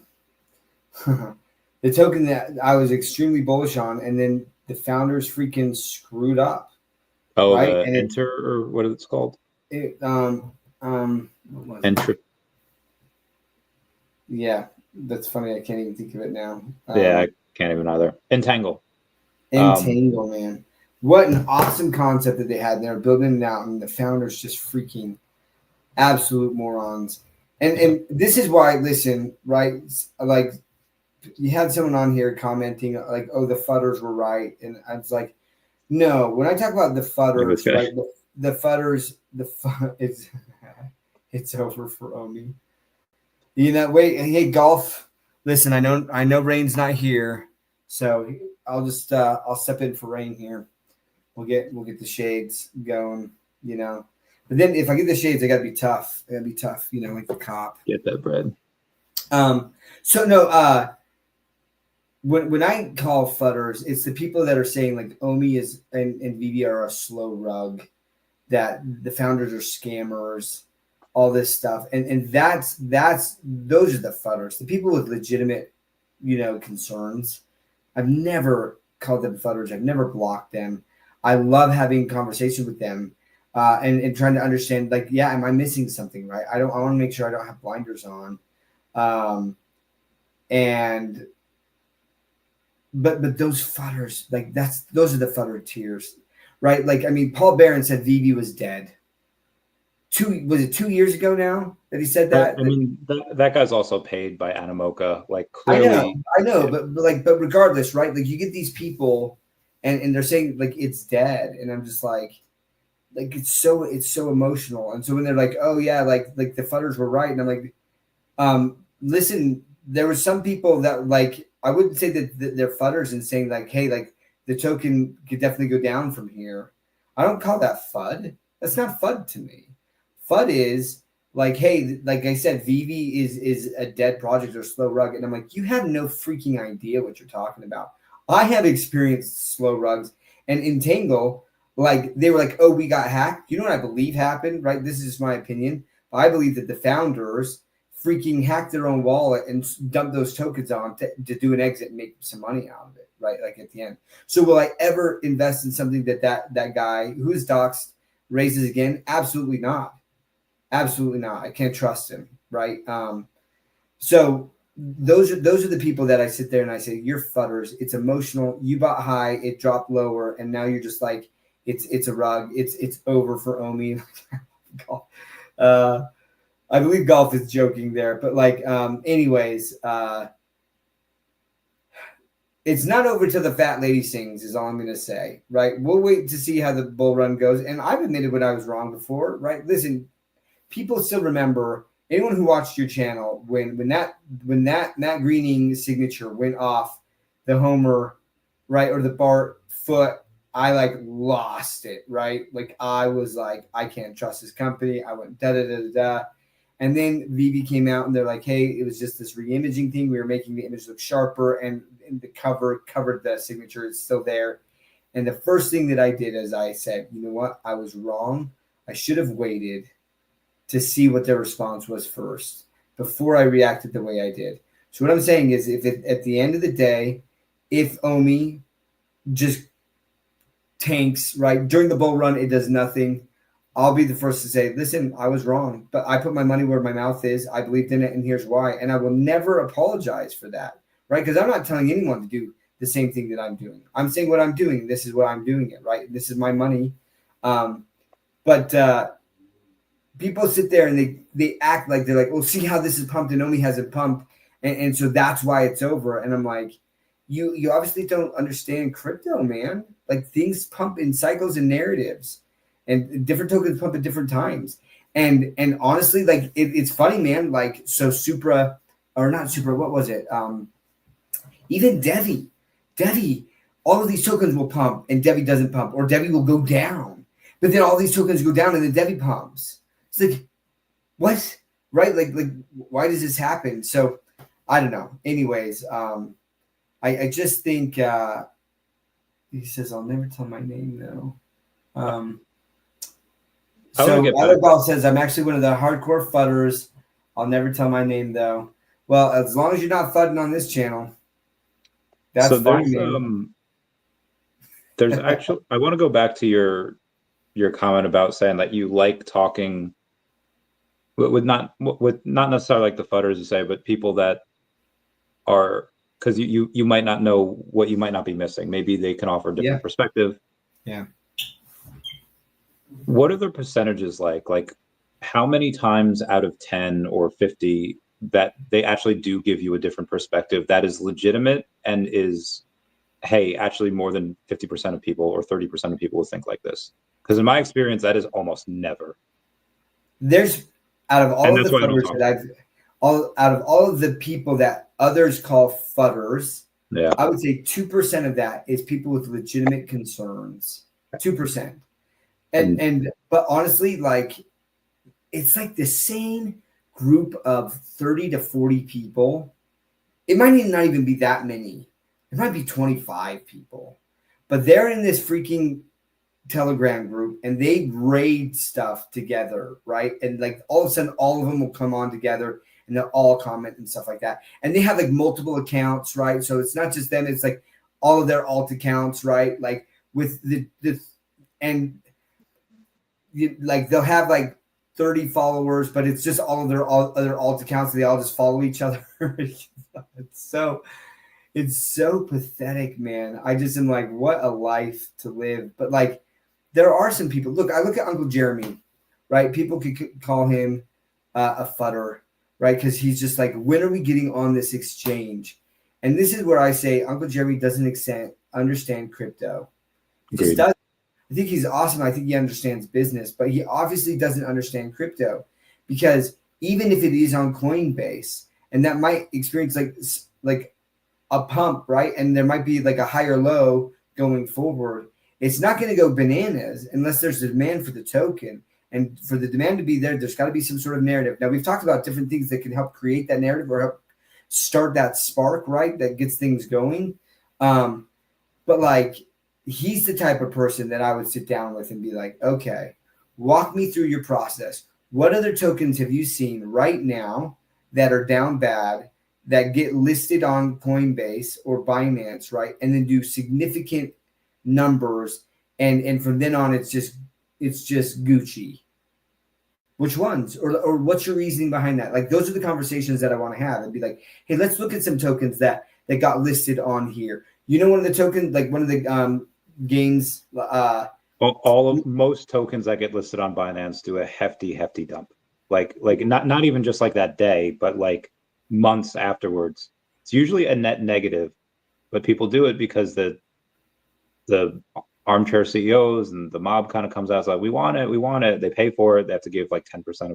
the token that I was extremely bullish on, and then the founders freaking screwed up. Oh, right? And Enter, or what is it called? Enter. Yeah, that's funny. I can't even think of it now. Yeah, I can't even either. Entangle, man. What an awesome concept that they had. They were building it out, and the founders just freaking absolute morons. And this is why, listen, right? Like, you had someone on here commenting like, "Oh, the fudders were right," and I was like, "No." When I talk about the fudders, right? The fudders, it's over for OMI. Wait, hey, golf. Listen, I know Rain's not here, so I'll just I'll step in for Rain here. We'll get the shades going, But then if I get the shades, I gotta be tough. I gotta be tough, like the cop. Get that bread. So no, when I call fudders, it's the people that are saying like OMI is and VeVe are a slow rug, that the founders are scammers, all this stuff, and that's those are the fudders, the people with legitimate, concerns. I've never called them fudders. I've never blocked them. I love having conversation with them and trying to understand, like, yeah, am I missing something, right? I want to make sure I don't have blinders on. But those fudders, like those are the fudder tiers, right? Like, I mean, Paul Barron said VeVe was dead. 2 years ago now that he said that? But, I mean, that guy's also paid by Animoca. Like, clearly, I know, but regardless, right? Like, you get these people, and they're saying like it's dead, and I'm just like it's so emotional. And so when they're like, oh yeah, like the fudders were right, and I'm like, listen, there were some people that, like, I wouldn't say that they're fudders and saying like, hey, like the token could definitely go down from here. I don't call that FUD. That's not FUD to me. FUD is like, hey, like I said, VeVe is a dead project or slow rug. And I'm like, you have no freaking idea what you're talking about. I have experienced slow rugs and Entangle. Like, they were like, oh, we got hacked. You know what I believe happened, right? This is just my opinion. I believe that the founders freaking hacked their own wallet and dumped those tokens on to do an exit and make some money out of it, right? Like at the end. So will I ever invest in something that guy who is doxxed raises again? Absolutely not. Absolutely not. I can't trust him, right? So those are the people that I sit there and I say, you're fudders. It's emotional. You bought high, it dropped lower, and now you're just like, it's a rug. It's over for OMI. I believe Golf is joking there, but like, anyways, it's not over till the fat lady sings is all I'm going to say, right? We'll wait to see how the bull run goes. And I've admitted when I was wrong before, right? Listen, people still remember, anyone who watched your channel, when that Matt Greening signature went off the homer, right? Or the Bart foot, I like lost it, right? Like I was like, I can't trust this company. I went da-da-da-da-da. And then VeVe came out and they're like, hey, it was just this re-imaging thing. We were making the image look sharper and the cover covered the signature. It's still there. And the first thing that I did is I said, you know what? I was wrong. I should have waited to see what their response was first before I reacted the way I did. So what I'm saying is at the end of the day, if OMI just tanks, right, during the bull run, it does nothing. I'll be the first to say, listen, I was wrong, but I put my money where my mouth is. I believed in it, and here's why. And I will never apologize for that, right? Because I'm not telling anyone to do the same thing that I'm doing. I'm saying what I'm doing. This is what I'm doing it, right? This is my money. But people sit there and they act like they're like, well, see how this is pumped and OMI hasn't pumped. And so that's why it's over. And I'm like, you obviously don't understand crypto, man. Like things pump in cycles and narratives. And different tokens pump at different times. And honestly, like it's funny, man. Like so Supra or not Supra, what was it? Even DEVVE, all of these tokens will pump and DEVVE doesn't pump, or DEVVE will go down. But then all these tokens go down and then DEVVE pumps. It's like, what? Right? Like why does this happen? So I don't know. Anyways, I just think he says I'll never tell my name though. So Ball says, I'm actually one of the hardcore fudders. I'll never tell my name, though. Well, as long as you're not fudding on this channel, that's so fine. There's actually, I want to go back to your comment about saying that you like talking with not necessarily like the fudders to say, but people that are, because you might not know what you might not be missing. Maybe they can offer a different perspective. Yeah. What are the percentages like? Like how many times out of 10 or 50 that they actually do give you a different perspective that is legitimate and is, hey, actually more than 50% of people or 30% of people will think like this? Because in my experience, that is almost never. There's out of all of the fudders that out of all of the people that others call fudders, I would say 2% of that is people with legitimate concerns. 2%. But honestly, like it's like the same group of 30 to 40 people. It might not even be that many. It might be 25 people, but they're in this freaking Telegram group and they raid stuff together, right? And like all of a sudden, all of them will come on together and they'll all comment and stuff like that. And they have like multiple accounts, right? So it's not just them; it's like all of their alt accounts, right? Like with like they'll have like 30 followers, but it's just all of their other alt accounts. They all just follow each other. It's so pathetic, man. I just am like, what a life to live. But like, there are some people. Look, I look at Uncle Jeremy, right? People could call him a fudder, right? Because he's just like, when are we getting on this exchange? And this is where I say Uncle Jeremy doesn't understand crypto. He just doesn't. I think he's awesome. I think he understands business, but he obviously doesn't understand crypto, because even if it is on Coinbase and that might experience like a pump, right? And there might be like a higher low going forward. It's not going to go bananas unless there's a demand for the token. And for the demand to be there, there's got to be some sort of narrative. Now, we've talked about different things that can help create that narrative or help start that spark, right? That gets things going. But like, he's the type of person that I would sit down with and be like, okay, walk me through your process. What other tokens have you seen right now that are down bad, that get listed on Coinbase or Binance, right? And then do significant numbers. And from then on, it's just Gucci. Which ones? Or what's your reasoning behind that? Like, those are the conversations that I want to have and be like, hey, let's look at some tokens that got listed on here. You know, one of the tokens, like one of the gains. Most tokens that get listed on Binance do a hefty dump. like not even just like that day, but like months afterwards. It's usually a net negative, but people do it because the armchair CEOs and the mob kind of comes out, it's like, we want it. They pay for it. They have to give like 10%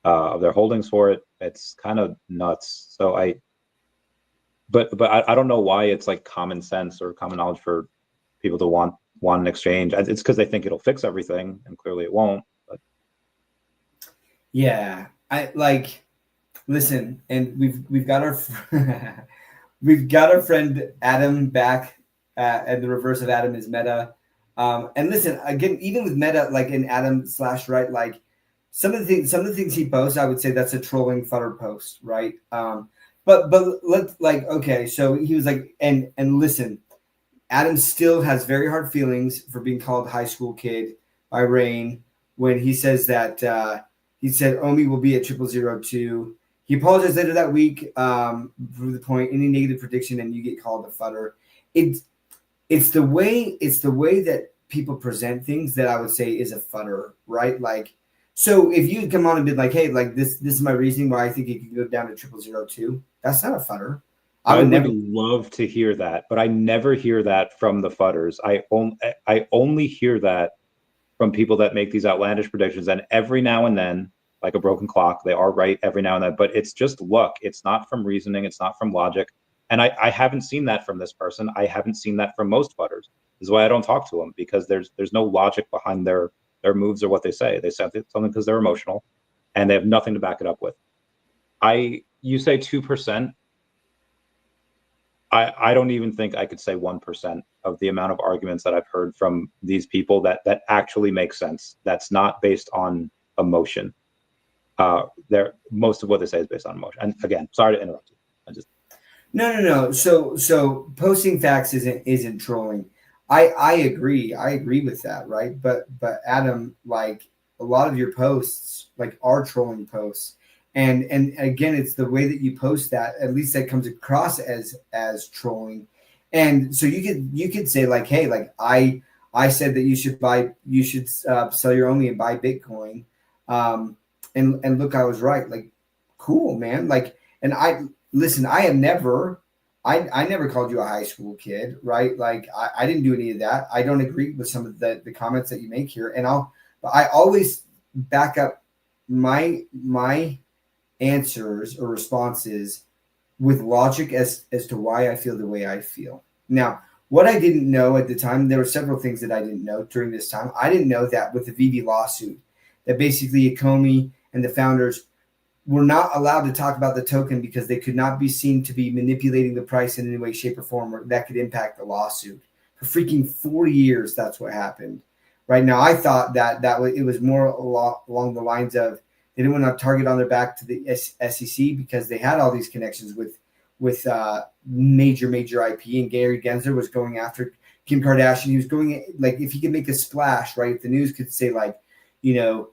of their holdings for it. It's kind of nuts. So but I don't know why it's like common sense or common knowledge for people to want an exchange. It's because they think it'll fix everything, and clearly it won't. But yeah, listen, and we've got our we've got our friend Adam back, and the reverse of Adam is Meta. And listen, again, even with Meta, like in Adam / right, like some of the things he posts, I would say that's a trolling fodder post, right? But let's like, okay, so he was like, and listen, Adam still has very hard feelings for being called high school kid by Rain when he says that he said OMI will be at 0002. He apologized later that week for the point, any negative prediction and you get called a fudder. It's the way that people present things that I would say is a fudder, right? Like, so if you come on and be like, hey, like this is my reasoning why I think it could go down to 0002, that's not a fudder. I would never love to hear that, but I never hear that from the fudders. I only hear that from people that make these outlandish predictions, and every now and then, like a broken clock, they are right every now and then, but it's just luck. It's not from reasoning. It's not from logic. And I haven't seen that from this person. I haven't seen that from most fudders. This is why I don't talk to them, because there's no logic behind their moves or what they say. They say something because they're emotional, and they have nothing to back it up with. You say 2%. I don't even think I could say 1% of the amount of arguments that I've heard from these people that actually make sense. That's not based on emotion. Most of what they say is based on emotion. And again, sorry to interrupt you. No. So posting facts isn't trolling. I agree. I agree with that, right? But Adam, like a lot of your posts like are trolling posts. And again, it's the way that you post that, at least that comes across as trolling. And so you could say like, hey, like I said that you should sell your OMI and buy Bitcoin. And look, I was right. Like, cool, man. Like, and I never called you a high school kid, right? Like I didn't do any of that. I don't agree with some of the comments that you make here. And I always back up my answers or responses with logic as to why I feel the way I feel. Now, what I didn't know at the time, there were several things that I didn't know during this time. I didn't know that with the VeVe lawsuit, that basically Ecomi and the founders were not allowed to talk about the token because they could not be seen to be manipulating the price in any way, shape, or form, or that could impact the lawsuit. For freaking 4 years, that's what happened. Right now, I thought that it was more along the lines of they didn't want to target on their back to the SEC because they had all these connections with major IP, and Gary Gensler was going after Kim Kardashian. He was going, like, if he could make a splash, right? If the news could say, like, you know,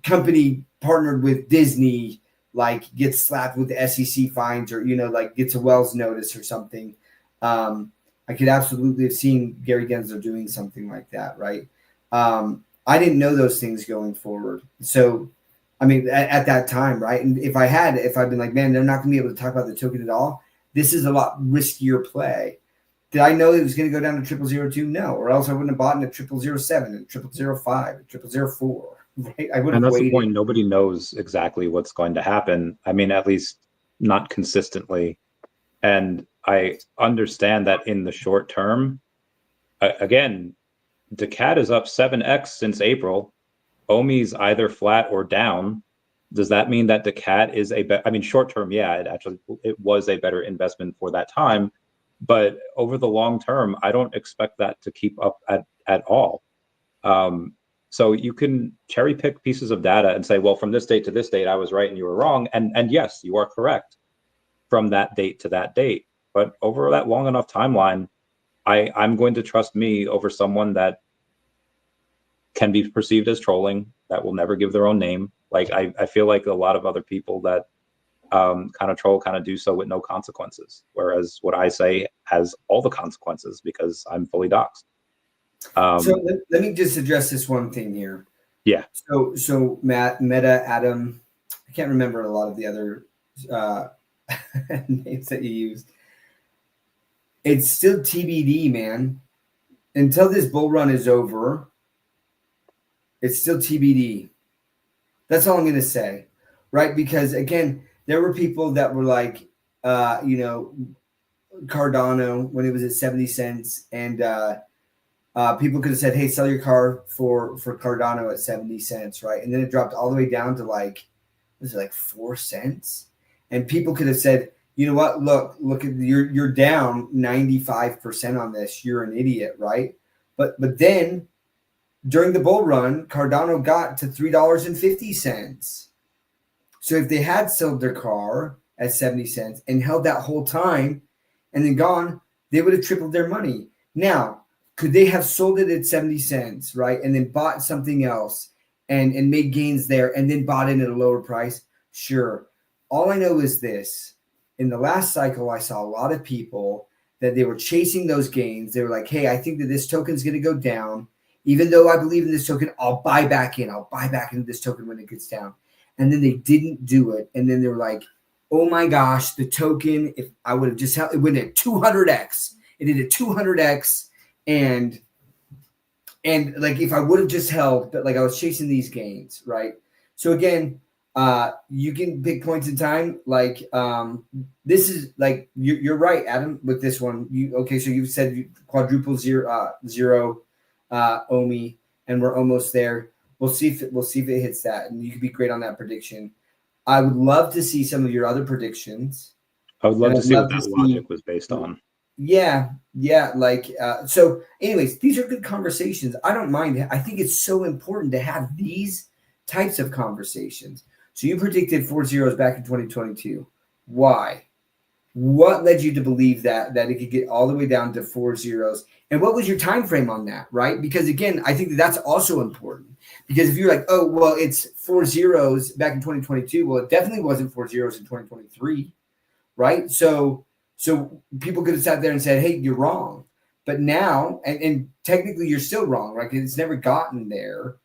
company partnered with Disney, like gets slapped with the SEC fines, or, you know, like gets a Wells notice or something. I could absolutely have seen Gary Gensler doing something like that, right? I didn't know those things going forward. So, I mean, at that time, right? And if I'd been like, man, they're not going to be able to talk about the token at all, this is a lot riskier play. Did I know it was going to go down to 0002? No, or else I wouldn't have bought in at 0007 and 0005 and 0004. Right? I would have waited. And that's the point. Nobody knows exactly what's going to happen. I mean, at least not consistently. And I understand that in the short term, again, daCat is up 7x since April. OMI's either flat or down. Does that mean that daCat is I mean, short term, yeah, it was a better investment for that time. But over the long term, I don't expect that to keep up at all. So you can cherry pick pieces of data and say, well, from this date to this date, I was right and you were wrong. And yes, you are correct from that date to that date. But over that long enough timeline, I'm going to trust me over someone that can be perceived as trolling, that will never give their own name. Like I feel like a lot of other people that kind of troll kind of do so with no consequences. Whereas what I say has all the consequences because I'm fully doxxed. So let me just address this one thing here. Yeah. So Matt, Meta, Adam, I can't remember a lot of the other names that you used. It's still TBD, man. Until this bull run is over, it's still TBD. That's all I'm going to say, right? Because again, there were people that were like, you know, Cardano when it was at 70 cents, and people could have said, "Hey, sell your car for Cardano at 70 cents," right? And then it dropped all the way down to like, was it like 4 cents? And people could have said, "You know what? Look at you're down 95% on this. You're an idiot, right?" But then during the bull run, Cardano got to $3.50. So if they had sold their car at 70 cents and held that whole time and then gone, they would have tripled their money. Now, could they have sold it at 70 cents, right? And then bought something else and made gains there and then bought in at a lower price? Sure. All I know is this. In the last cycle, I saw a lot of people that they were chasing those gains. They were like, hey, I think that this token is going to go down. Even though I believe in this token, I'll buy back in. I'll buy back into this token when it gets down. And then they didn't do it. And then they were like, oh my gosh, the token, if I would have just held, it went at 200x. It did a 200x. And like if I would have just held, but like I was chasing these gains, right? So again, you can pick points in time. Like this is like you're right, Adam, with this one. So you said quadruple zero OMI, and we're almost there. We'll see if it hits that, and you could be great on that prediction. I would love to see some of your other predictions. I would love to see what that logic was based on. Yeah. Like, so anyways, these are good conversations. I don't mind. I think it's so important to have these types of conversations. So you predicted 4 zeros back in 2022. Why? What led you to believe that it could get all the way down to 4 zeros? And what was your time frame on that, right? Because again, I think that's also important. Because if you're like, oh, well, it's 4 zeros back in 2022, well, it definitely wasn't 4 zeros in 2023, right? So people could have sat there and said, hey, you're wrong. But now, and technically you're still wrong, right? Because it's never gotten there.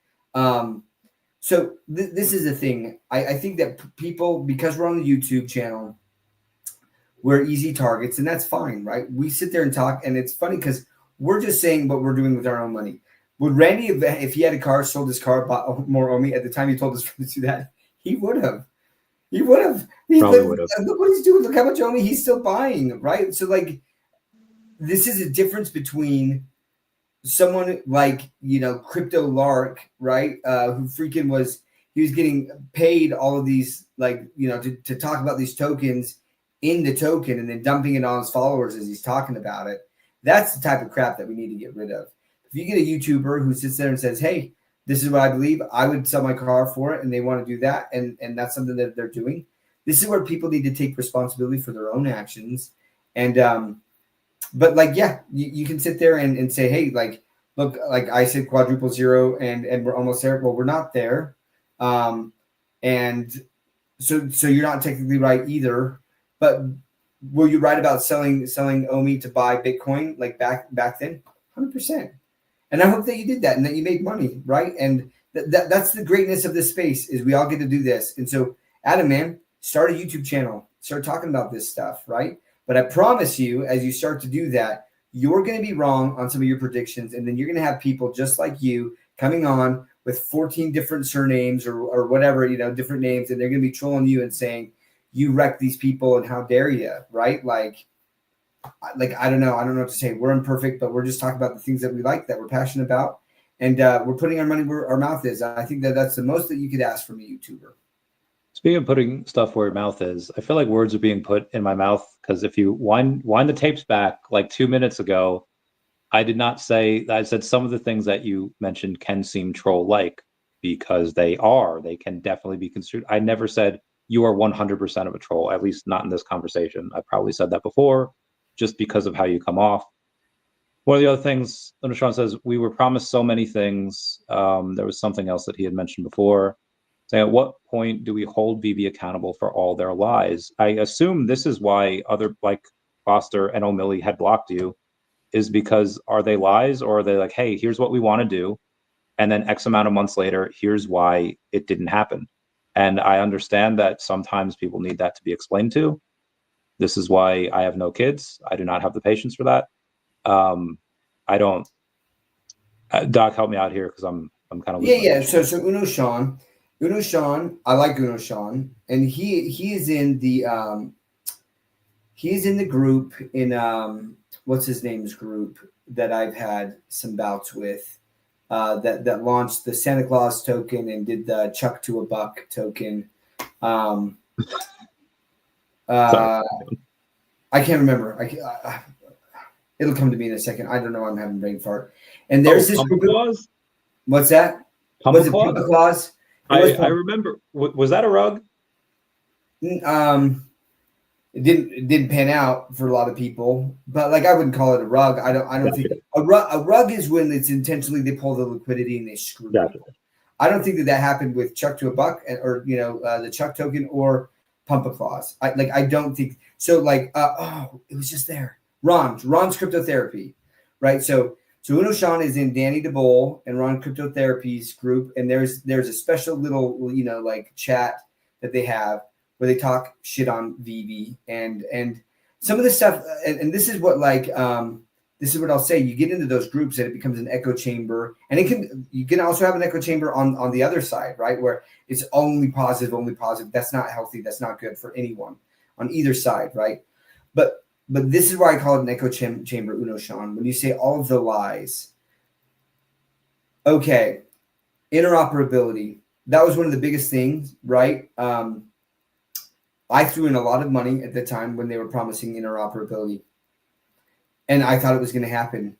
So this is the thing. I think that people, because we're on the YouTube channel, we're easy targets, and that's fine, right? We sit there and talk, and it's funny because we're just saying what we're doing with our own money. Would Randy, if he had a car, sold his car, bought more OMI at the time he told us to do that, he would have. He would have. Look what he's doing. Look how much OMI he's still buying, right? So, like, this is a difference between someone like, Crypto Lark, right? Who freaking he was getting paid all of these, like, to talk about these tokens in the token and then dumping it on his followers as he's talking about it. That's the type of crap that we need to get rid of. If you get a YouTuber who sits there and says, hey, this is what I believe, I would sell my car for it, and they want to do that, and that's something that they're doing. This is where people need to take responsibility for their own actions. And but like, yeah, you can sit there and say, hey, like, look, like I said, quadruple zero, and we're almost there. Well, we're not there. And so you're not technically right either. But were you right about selling OMI to buy Bitcoin like back then? 100%. And I hope that you did that and that you made money, right? And that's the greatness of this space, is we all get to do this. And so, Adam, man, start a YouTube channel. Start talking about this stuff, right? But I promise you, as you start to do that, you're going to be wrong on some of your predictions, and then you're going to have people just like you coming on with 14 different surnames or whatever, different names, and they're going to be trolling you and saying, you wreck these people and how dare you, right? Like I don't know what to say. We're imperfect, but we're just talking about the things that we like, that we're passionate about, and we're putting our money where our mouth is. I think that's the most that you could ask from a YouTuber. Speaking of putting stuff where your mouth is, I feel like words are being put in my mouth, because if you wind the tapes back like 2 minutes ago, I did not say, I said some of the things that you mentioned can seem troll-like, because they can definitely be construed. I never said you are 100% of a troll, at least not in this conversation. I probably said that before, just because of how you come off. One of the other things, Sean says, we were promised so many things. There was something else that he had mentioned before, saying, at what point do we hold VeVe accountable for all their lies? I assume this is why other, like Foster and O'Malley, had blocked you, is because are they lies, or are they like, hey, here's what we want to do, and then X amount of months later, here's why it didn't happen. And I understand that sometimes people need that to be explained to. This is why I have no kids. I do not have the patience for that. I don't. Doc, help me out here because I'm kind of yeah. So Uno Sean, I like Uno Sean, and he is in the group in what's his name's group that I've had some bouts with. That launched the Santa Claus token and did the Chuck to a Buck token. I can't remember. It'll come to me in a second. I don't know. I'm having a brain fart. And there's this Pump Claus? What's that? Was it Pump Claus? I remember. Was that a rug? It didn't pan out for a lot of people, but like I wouldn't call it a rug. I don't think a rug is when it's intentionally they pull the liquidity and they screw it. I don't think that happened with Chuck to a Buck or the Chuck token or Pump a Claus. I don't think so. Like it was just there. Ron's Cryptotherapy, right? So Uno Sean is in Danny DeBoll and Ron Cryptotherapy's group, and there's a special little like chat that they have where they talk shit on VeVe and some of this stuff. And this is what this is what I'll say. You get into those groups and it becomes an echo chamber, and you can also have an echo chamber on the other side, right? Where it's only positive. That's not healthy. That's not good for anyone on either side, right? But this is why I call it an echo chamber, Uno Sean. When you say all of the lies, okay, interoperability. That was one of the biggest things, right? I threw in a lot of money at the time when they were promising interoperability. And I thought it was going to happen.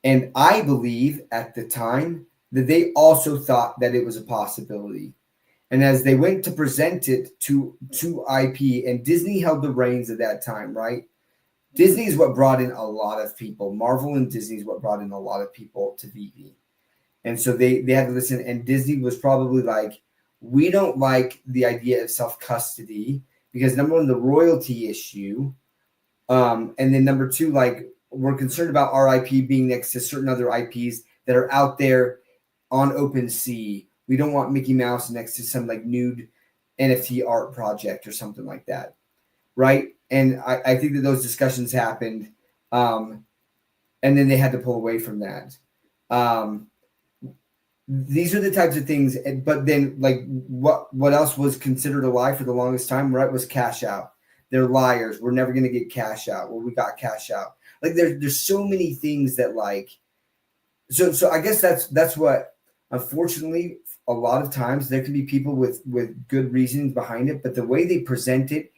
And I believe at the time that they also thought that it was a possibility. And as they went to present it to IP, and Disney held the reins at that time, right? Disney is what brought in a lot of people. Marvel and Disney is what brought in a lot of people to VeVe. And so they had to listen. And Disney was probably like, we don't like the idea of self-custody because number one, the royalty issue. And then number two, like we're concerned about our IP being next to certain other IPs that are out there on OpenSea. We don't want Mickey Mouse next to some like nude NFT art project or something like that. Right. And I think that those discussions happened. And then they had to pull away from that. These are the types of things. But then like what else was considered a lie for the longest time, right? Was cash out. They're liars. We're never going to get cash out. Well, we got cash out. Like there's so many things that like, so I guess that's what, unfortunately, a lot of times there can be people with good reasons behind it, but the way they present it,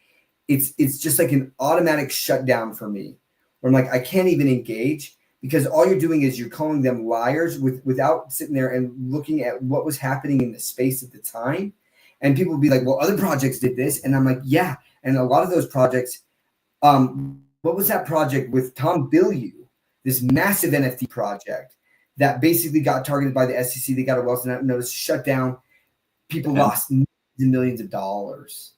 it's just like an automatic shutdown for me. Where I'm like, I can't even engage because all you're doing is you're calling them liars without sitting there and looking at what was happening in the space at the time. And people would be like, well, other projects did this. And I'm like, yeah. And a lot of those projects, what was that project with Tom Bilyeu, this massive NFT project that basically got targeted by the SEC? They got a Wells notice, shut down. People lost millions of dollars,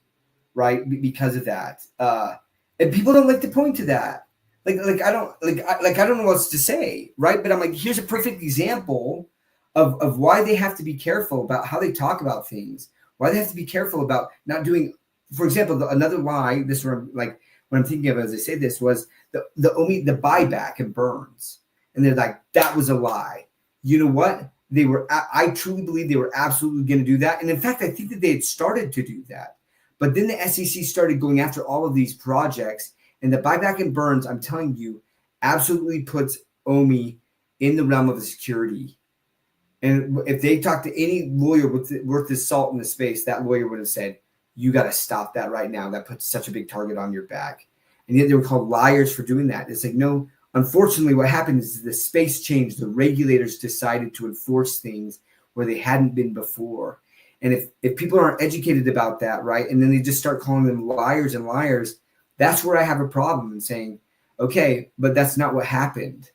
right, because of that. And people don't like to point to that. I don't know what else to say, right? But I'm like, here's a perfect example of why they have to be careful about how they talk about things. Why they have to be careful about not doing, for example, another lie. This one, like what I'm thinking of as I say this was the buyback and burns, and they're like, that was a lie. You know what? They were. I truly believe they were absolutely going to do that, and in fact, I think that they had started to do that. But then the SEC started going after all of these projects, and the buyback and burns, I'm telling you, absolutely puts OMI in the realm of security. And if they talked to any lawyer worth his salt in the space, that lawyer would have said, you got to stop that right now. That puts such a big target on your back. And yet they were called liars for doing that. It's like, no, unfortunately, what happened is the space changed. The regulators decided to enforce things where they hadn't been before. And if people aren't educated about that, right, and then they just start calling them liars and liars, that's where I have a problem in saying, okay, but that's not what happened.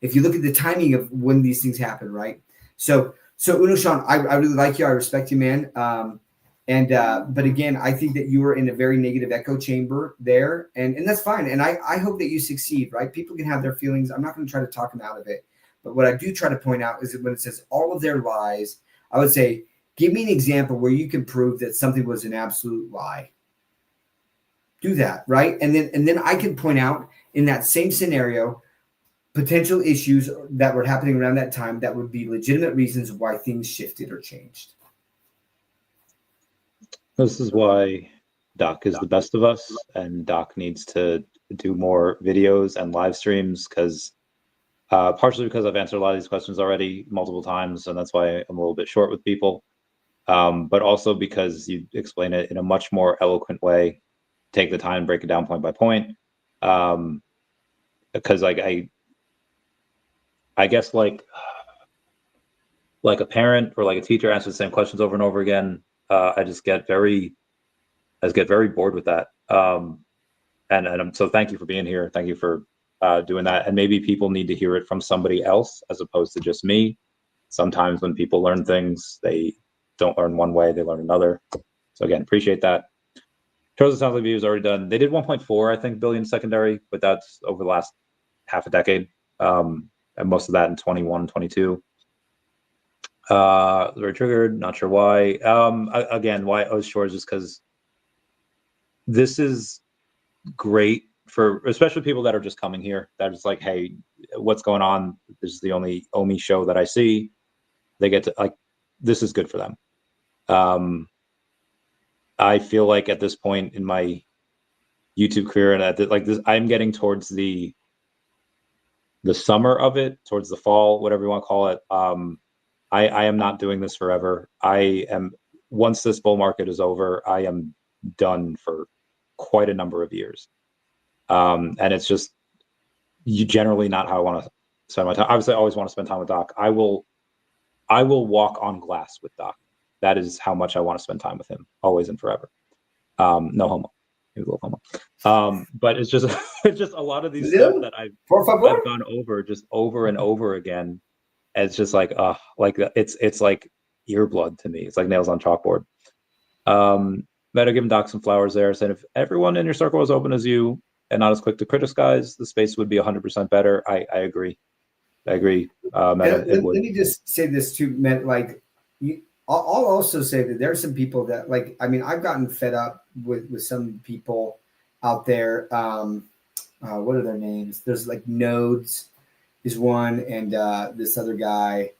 If you look at the timing of when these things happen, right? So Uno Sean, I really like you. I respect you, man. But again, I think that you were in a very negative echo chamber there, and that's fine. And I hope that you succeed, right? People can have their feelings. I'm not going to try to talk them out of it, But what I do try to point out is that when it says all of their lies, I would say, give me an example where you can prove that something was an absolute lie. Do that, right? And then I can point out in that same scenario potential issues that were happening around that time that would be legitimate reasons why things shifted or changed. This is why Doc is the best of us, and Doc needs to do more videos and live streams, because partially because I've answered a lot of these questions already multiple times, and that's why I'm a little bit short with people. But also because you explain it in a much more eloquent way, take the time, break it down point by point. Because like I guess like a parent or like a teacher answers the same questions over and over again. I just get very bored with that. And so thank you for being here. Thank you for doing that. And maybe people need to hear it from somebody else as opposed to just me. Sometimes when people learn things, they don't learn one way, they learn another. So again, appreciate that. Chosen Sounds Like VeVe is already done. They did 1.4, I think, billion secondary, but that's over the last half a decade. And most of that in 21, 22. Very triggered, not sure why. Again, why I was short is just because this is great for especially people that are just coming here. That is like, hey, what's going on? This is the only OMI show that I see. They get to like, this is good for them. I feel like at this point in my YouTube career and at like this, I'm getting towards the summer of it, towards the fall, whatever you want to call it. I am not doing this forever. I am, once this bull market is over, I am done for quite a number of years. And it's just generally not how I want to spend my time. Obviously, I always want to spend time with Doc. I will walk on glass with Doc. That is how much I want to spend time with him, always and forever. No homo. He was a little homo. But it's just it's just a lot of these stuff that I've gone over just over and over again. It's just like it's like earblood to me. It's like nails on chalkboard. Better giving Doc some flowers there, saying if everyone in your circle was open as you and not as quick to criticize, the space would be 100% better. I agree. Let me just say this too, Matt. Like, I'll also say that there are some people that, like, I mean, I've gotten fed up with some people out there. What are their names? There's like Nodes is one, and this other guy,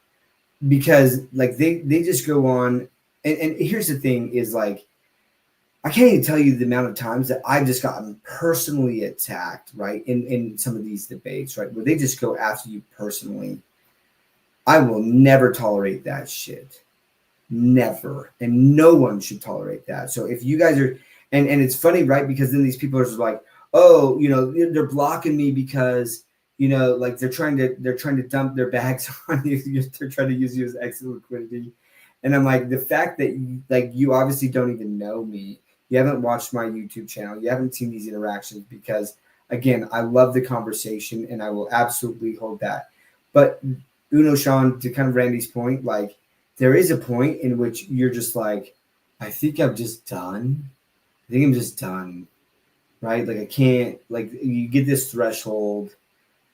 because like they just go on. And here's the thing is, like, I can't even tell you the amount of times that I've just gotten personally attacked, right? In some of these debates, right? Where they just go after you personally. I will never tolerate that shit. Never. And no one should tolerate that. So if you guys are, and it's funny, right? Because then these people are just like, oh, you know, they're blocking me because, you know, like they're trying to dump their bags on you. They're trying to use you as exit liquidity. And I'm like, the fact that you obviously don't even know me. You haven't watched my YouTube channel. You haven't seen these interactions, because again, I love the conversation and I will absolutely hold that. But Sean, to kind of Randy's point, like, there is a point in which you're just like, I think I'm just done. I think I'm just done. Right? Like, I can't, like, you get this threshold.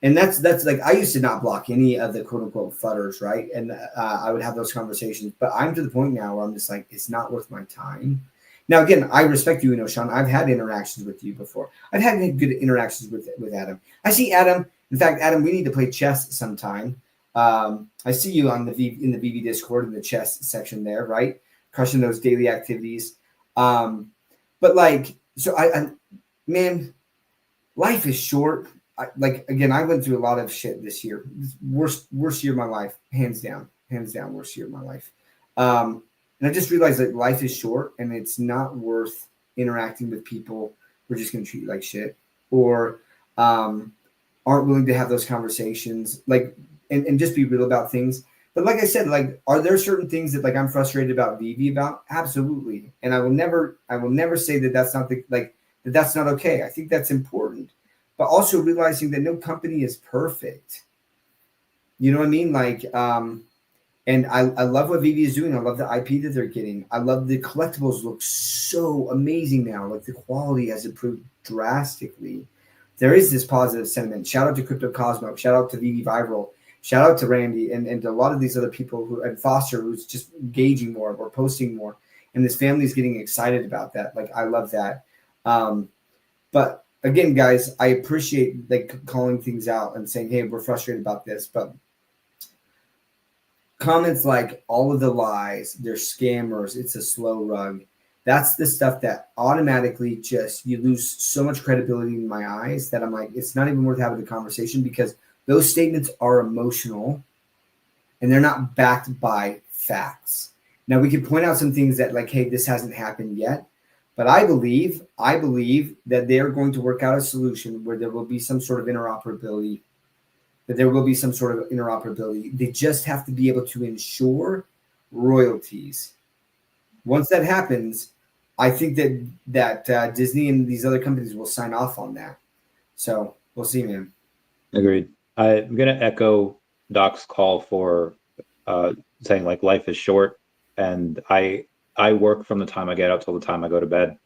And that's like, I used to not block any of the quote unquote fudders, right? And I would have those conversations, but I'm to the point now where I'm just like, it's not worth my time. Now, again, I respect you, Sean. I've had interactions with you before. I've had good interactions with Adam. I see Adam. In fact, Adam, we need to play chess sometime. I see you on in the VeVe Discord in the chess section there, right? Crushing those daily activities. But like, so man, life is short. Again, I went through a lot of shit this year. Worst year of my life, hands down, worst year of my life. And I just realized that life is short and it's not worth interacting with people who are just going to treat you like shit, or aren't willing to have those conversations, like, and just be real about things. But like I said, like, are there certain things that, like, I'm frustrated about VeVe about? Absolutely. And I will never say that that's not that's not okay. I think that's important, but also realizing that no company is perfect. You know what I mean? Like, and I love what VeVe is doing. I love the IP that they're getting. I love the collectibles look so amazing now. Like, the quality has improved drastically. There is this positive sentiment. Shout out to Crypto Cosmo. Shout out to VeVe Viral. shout out to Randy and a lot of these other people who, and Foster, who's just engaging more or posting more. And this family is getting excited about that. Like, I love that. But again, guys, I appreciate like calling things out and saying, hey, we're frustrated about this. But comments like all of the lies, they're scammers, it's a slow rug. That's the stuff that automatically just, you lose so much credibility in my eyes that I'm like, it's not even worth having the conversation, because those statements are emotional and they're not backed by facts. Now, we could point out some things that like, hey, this hasn't happened yet, but I believe that they are going to work out a solution where there will be some sort of interoperability, They just have to be able to ensure royalties. Once that happens, I think that Disney and these other companies will sign off on that. So we'll see, man. Agreed. I'm going to echo Doc's call for saying like life is short, and I work from the time I get up till the time I go to bed.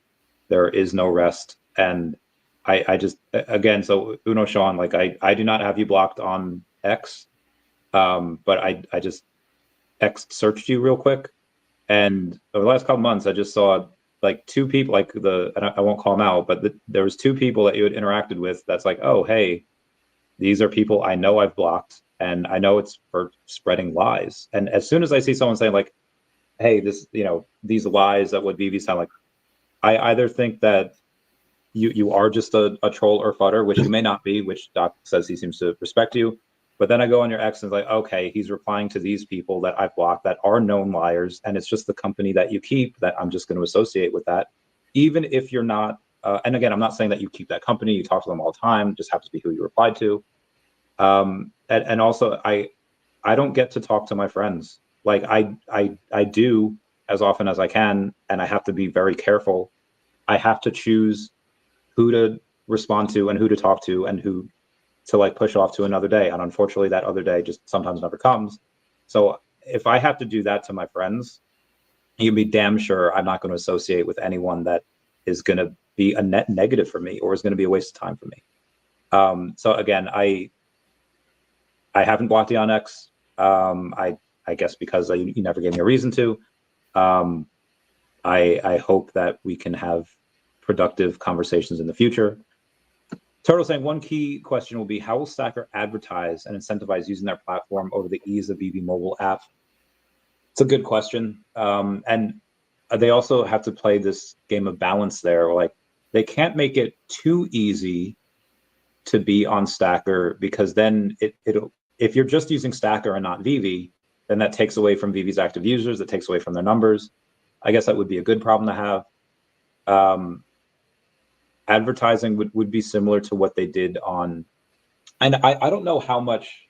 There is no rest. And I just, again, so Uno Sean, like I do not have you blocked on X, but I just X searched you real quick. And over the last couple months, I just saw like two people, like I won't call them out, but there was two people that you had interacted with. That's like, oh, hey, these are people I know I've blocked, and I know it's for spreading lies. And as soon as I see someone saying like, hey, this, these lies that what VeVe sound like, I either think that you are just a troll or fudder, which you may not be, which Doc says he seems to respect you. But then I go on your X and it's like, okay, he's replying to these people that I've blocked that are known liars, and it's just the company that you keep that I'm just going to associate with that, even if you're not. And again, I'm not saying that you keep that company. You talk to them all the time. It just happens to be who you replied to. And also, I don't get to talk to my friends. Like I do as often as I can, and I have to be very careful. I have to choose who to respond to and who to talk to and who to like push off to another day. And unfortunately that other day just sometimes never comes. So if I have to do that to my friends, you can be damn sure I'm not going to associate with anyone that is going to be a net negative for me or is going to be a waste of time for me. So again, I haven't blocked you on X. I guess because you never gave me a reason to. I hope that we can have productive conversations in the future. Turtle saying one key question will be, how will Stackr advertise and incentivize using their platform over the ease of VeVe mobile app? It's a good question. And they also have to play this game of balance there. Like, they can't make it too easy to be on Stackr, because then it'll, if you're just using Stackr and not VeVe, then that takes away from VeVe's active users, that takes away from their numbers. I guess that would be a good problem to have. Advertising would be similar to what they did on, and I don't know how much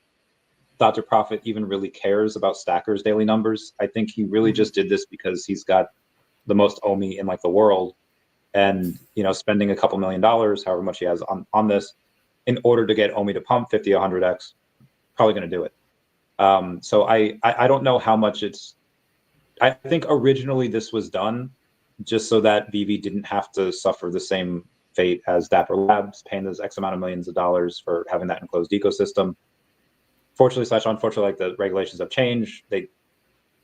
Dr. Profit even really cares about Stackr's daily numbers. I think he really just did this because he's got the most OMI in like the world, and spending a couple $1 million, however much he has on this, in order to get OMI to pump 50, 100x, probably going to do it. So I don't know how much it's. I think originally this was done just so that VeVe didn't have to suffer the same fate as Dapper Labs, paying those X amount of millions of dollars for having that enclosed ecosystem. Fortunately / unfortunately, like, the regulations have changed.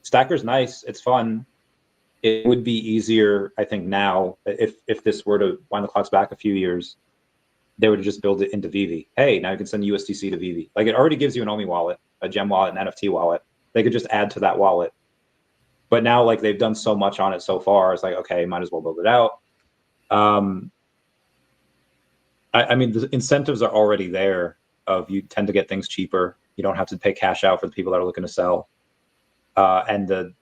Stackr's nice, it's fun. It would be easier, I think, now, if this were to wind the clocks back a few years, they would just build it into VeVe. Hey, now you can send USDC to VeVe. Like, it already gives you an OMI wallet, a gem wallet, an NFT wallet. They could just add to that wallet. But now, like, they've done so much on it so far, it's like, okay, might as well build it out. I mean, the incentives are already there. Of you tend to get things cheaper. You don't have to pay cash out for the people that are looking to sell. And the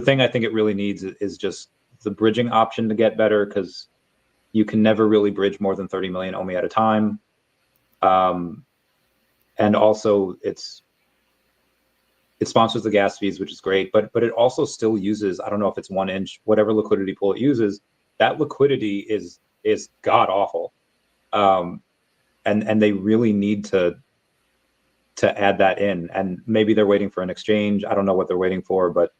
thing I think it really needs is just the bridging option to get better, because you can never really bridge more than 30 million OMI at a time. And also it sponsors the gas fees, which is great, but it also still uses, I don't know if it's 1 inch, whatever liquidity pool it uses, that liquidity is god awful. And they really need to add that in, and maybe they're waiting for an exchange. I don't know what they're waiting for, but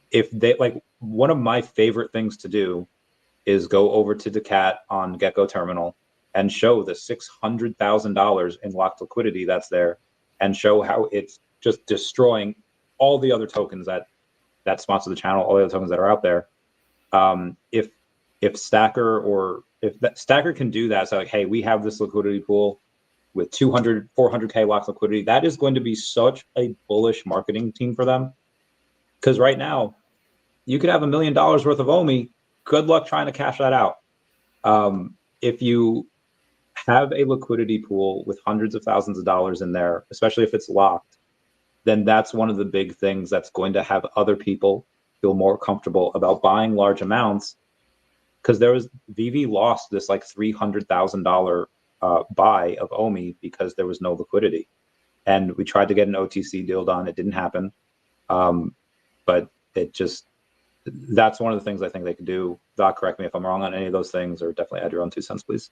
if they, like, one of my favorite things to do is go over to daCat on Gecko Terminal and show the $600,000 in locked liquidity that's there, and show how it's just destroying all the other tokens that sponsor the channel, all the other tokens that are out there. If Stackr or if that Stackr can do that, so like, hey, we have this liquidity pool with 200, 400K locked liquidity, that is going to be such a bullish marketing team for them. Because right now, you could have $1 million worth of OMI. Good luck trying to cash that out. If you have a liquidity pool with hundreds of thousands of dollars in there, especially if it's locked, then that's one of the big things that's going to have other people feel more comfortable about buying large amounts. Because VeVe lost this like $300,000 buy of OMI because there was no liquidity. And we tried to get an OTC deal done. It didn't happen. But it just, that's one of the things I think they could do. Doc, correct me if I'm wrong on any of those things, or definitely add your own 2 cents, please.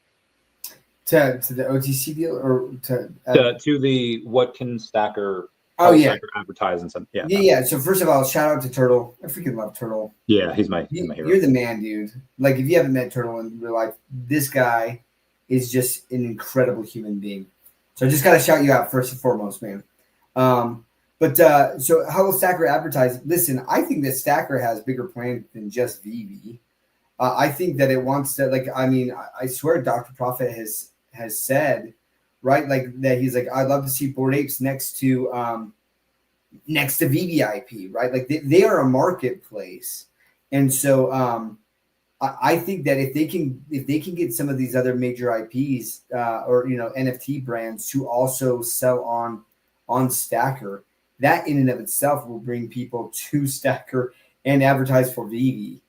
To the OTC deal, or to the what can Stackr Stackr advertise and some yeah. So first of all, shout out to Turtle. I freaking love Turtle. Yeah, he's my hero. You're the man, dude. Like, if you haven't met Turtle in real life, this guy is just an incredible human being. So I just gotta shout you out first and foremost, man. But so how will Stackr advertise? Listen, I think that Stackr has bigger plans than just VeVe. I think that it wants to, like, I mean, I swear Dr. Prophet has said, right, like, that he's like, I'd love to see Bored Apes next to VeVe IP, right? Like, they are a marketplace. And so I think that if they can get some of these other major IPs or NFT brands to also sell on Stackr, that in and of itself will bring people to Stackr and advertise for VeVe.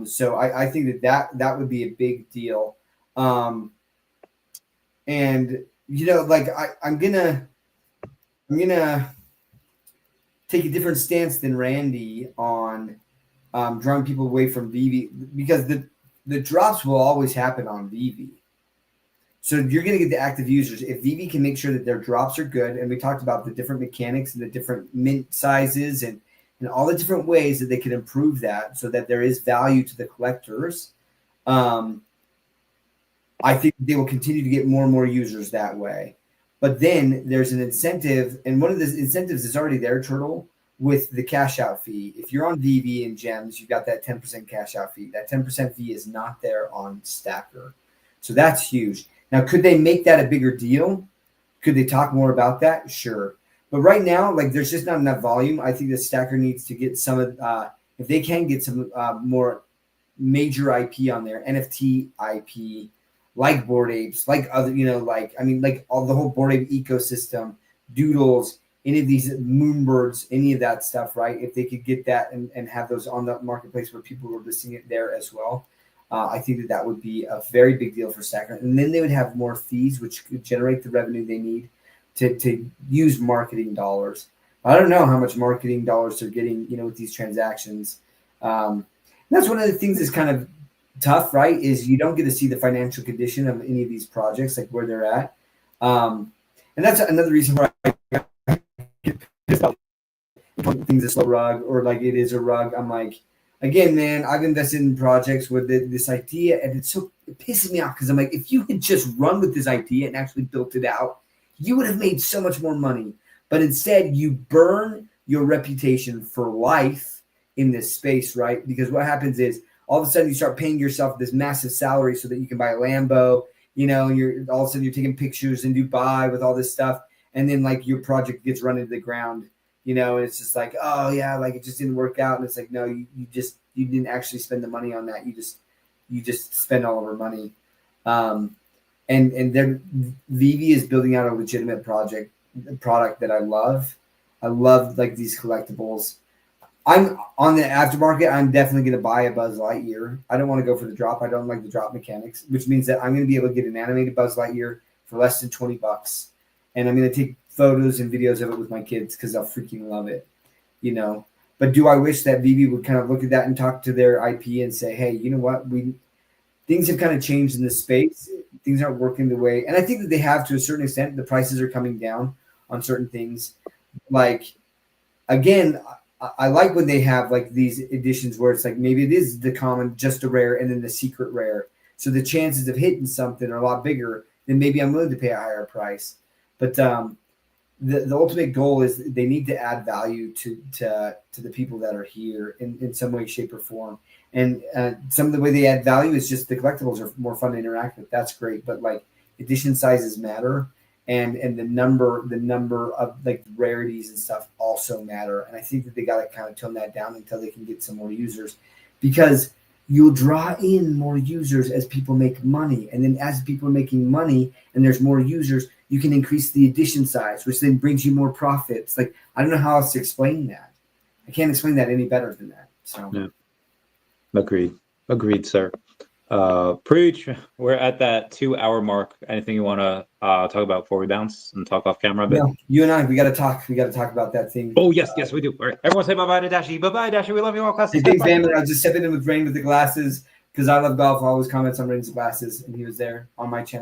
So I think that would be a big deal. And like, I'm gonna take a different stance than Randy on drawing people away from VeVe, because the drops will always happen on VeVe. So you're going to get the active users. If VeVe can make sure that their drops are good, and we talked about the different mechanics and the different mint sizes and all the different ways that they can improve that so that there is value to the collectors, I think they will continue to get more and more users that way. But then there's an incentive, and one of the incentives is already there, Turtle, with the cash out fee. If you're on VeVe and Gems, you've got that 10% cash out fee. That 10% fee is not there on Stackr. So that's huge. Now, could they make that a bigger deal? Could they talk more about that? Sure. But right now, like, there's just not enough volume. I think that Stackr needs to get some of, if they can get some more major IP on there, NFT IP, like Bored Apes, like other, like all the whole Bored Ape ecosystem, Doodles, any of these Moonbirds, any of that stuff, right? If they could get that and have those on the marketplace where people were listing it there as well, I think that would be a very big deal for Stackr. And then they would have more fees, which could generate the revenue they need to use marketing dollars. I don't know how much marketing dollars they're getting, with these transactions. That's one of the things that's kind of tough, right? Is you don't get to see the financial condition of any of these projects, like where they're at. And that's another reason why I get pissed off when things a slow rug or like it is a rug. I'm like, again, man, I've invested in projects with this idea, and it pisses me off because I'm like, if you had just run with this idea and actually built it out, you would have made so much more money. But instead, you burn your reputation for life in this space, right? Because what happens is all of a sudden you start paying yourself this massive salary so that you can buy a Lambo, and you're all of a sudden you're taking pictures in Dubai with all this stuff, and then like your project gets run into the ground. And it's just like, oh yeah, like it just didn't work out. And it's like, no, you didn't actually spend the money on that. You just spend all of our money. And then VeVe is building out a legitimate product that I love. I love like these collectibles. I'm on the aftermarket. I'm definitely going to buy a Buzz Lightyear. I don't want to go for the drop. I don't like the drop mechanics, which means that I'm going to be able to get an animated Buzz Lightyear for less than $20. And I'm going to take photos and videos of it with my kids because they'll freaking love it, But do I wish that VeVe would kind of look at that and talk to their IP and say, hey, you know what? Things have kind of changed in this space. Things aren't working the way. And I think that they have to a certain extent. The prices are coming down on certain things. Like, again, I like when they have like these editions where it's like maybe it is the common, just a rare, and then the secret rare. So the chances of hitting something are a lot bigger. Then maybe I'm willing to pay a higher price. But the ultimate goal is they need to add value to the people that are here in some way, shape, or form. And some of the way they add value is just the collectibles are more fun to interact with. That's great, but like edition sizes matter, and the number of like rarities and stuff also matter. And I think that they got to kind of tone that down until they can get some more users, because you'll draw in more users as people make money, and then as people are making money and there's more users, you can increase the edition size, which then brings you more profits. Like, I don't know how else to explain that. I can't explain that any better than that. So, yeah. Agreed, sir. Preach. We're at that 2-hour mark. Anything you want to talk about before we bounce and talk off camera a bit? No, you and I, we got to talk. We got to talk about that thing. Oh, yes, we do. All right. Everyone say bye-bye to Dashi. Bye-bye, Dashi. We love you all. Class. Hey, thanks, man. I was just stepping in with Rain with the glasses because I love golf. I always comments on Rain's glasses, and he was there on my channel.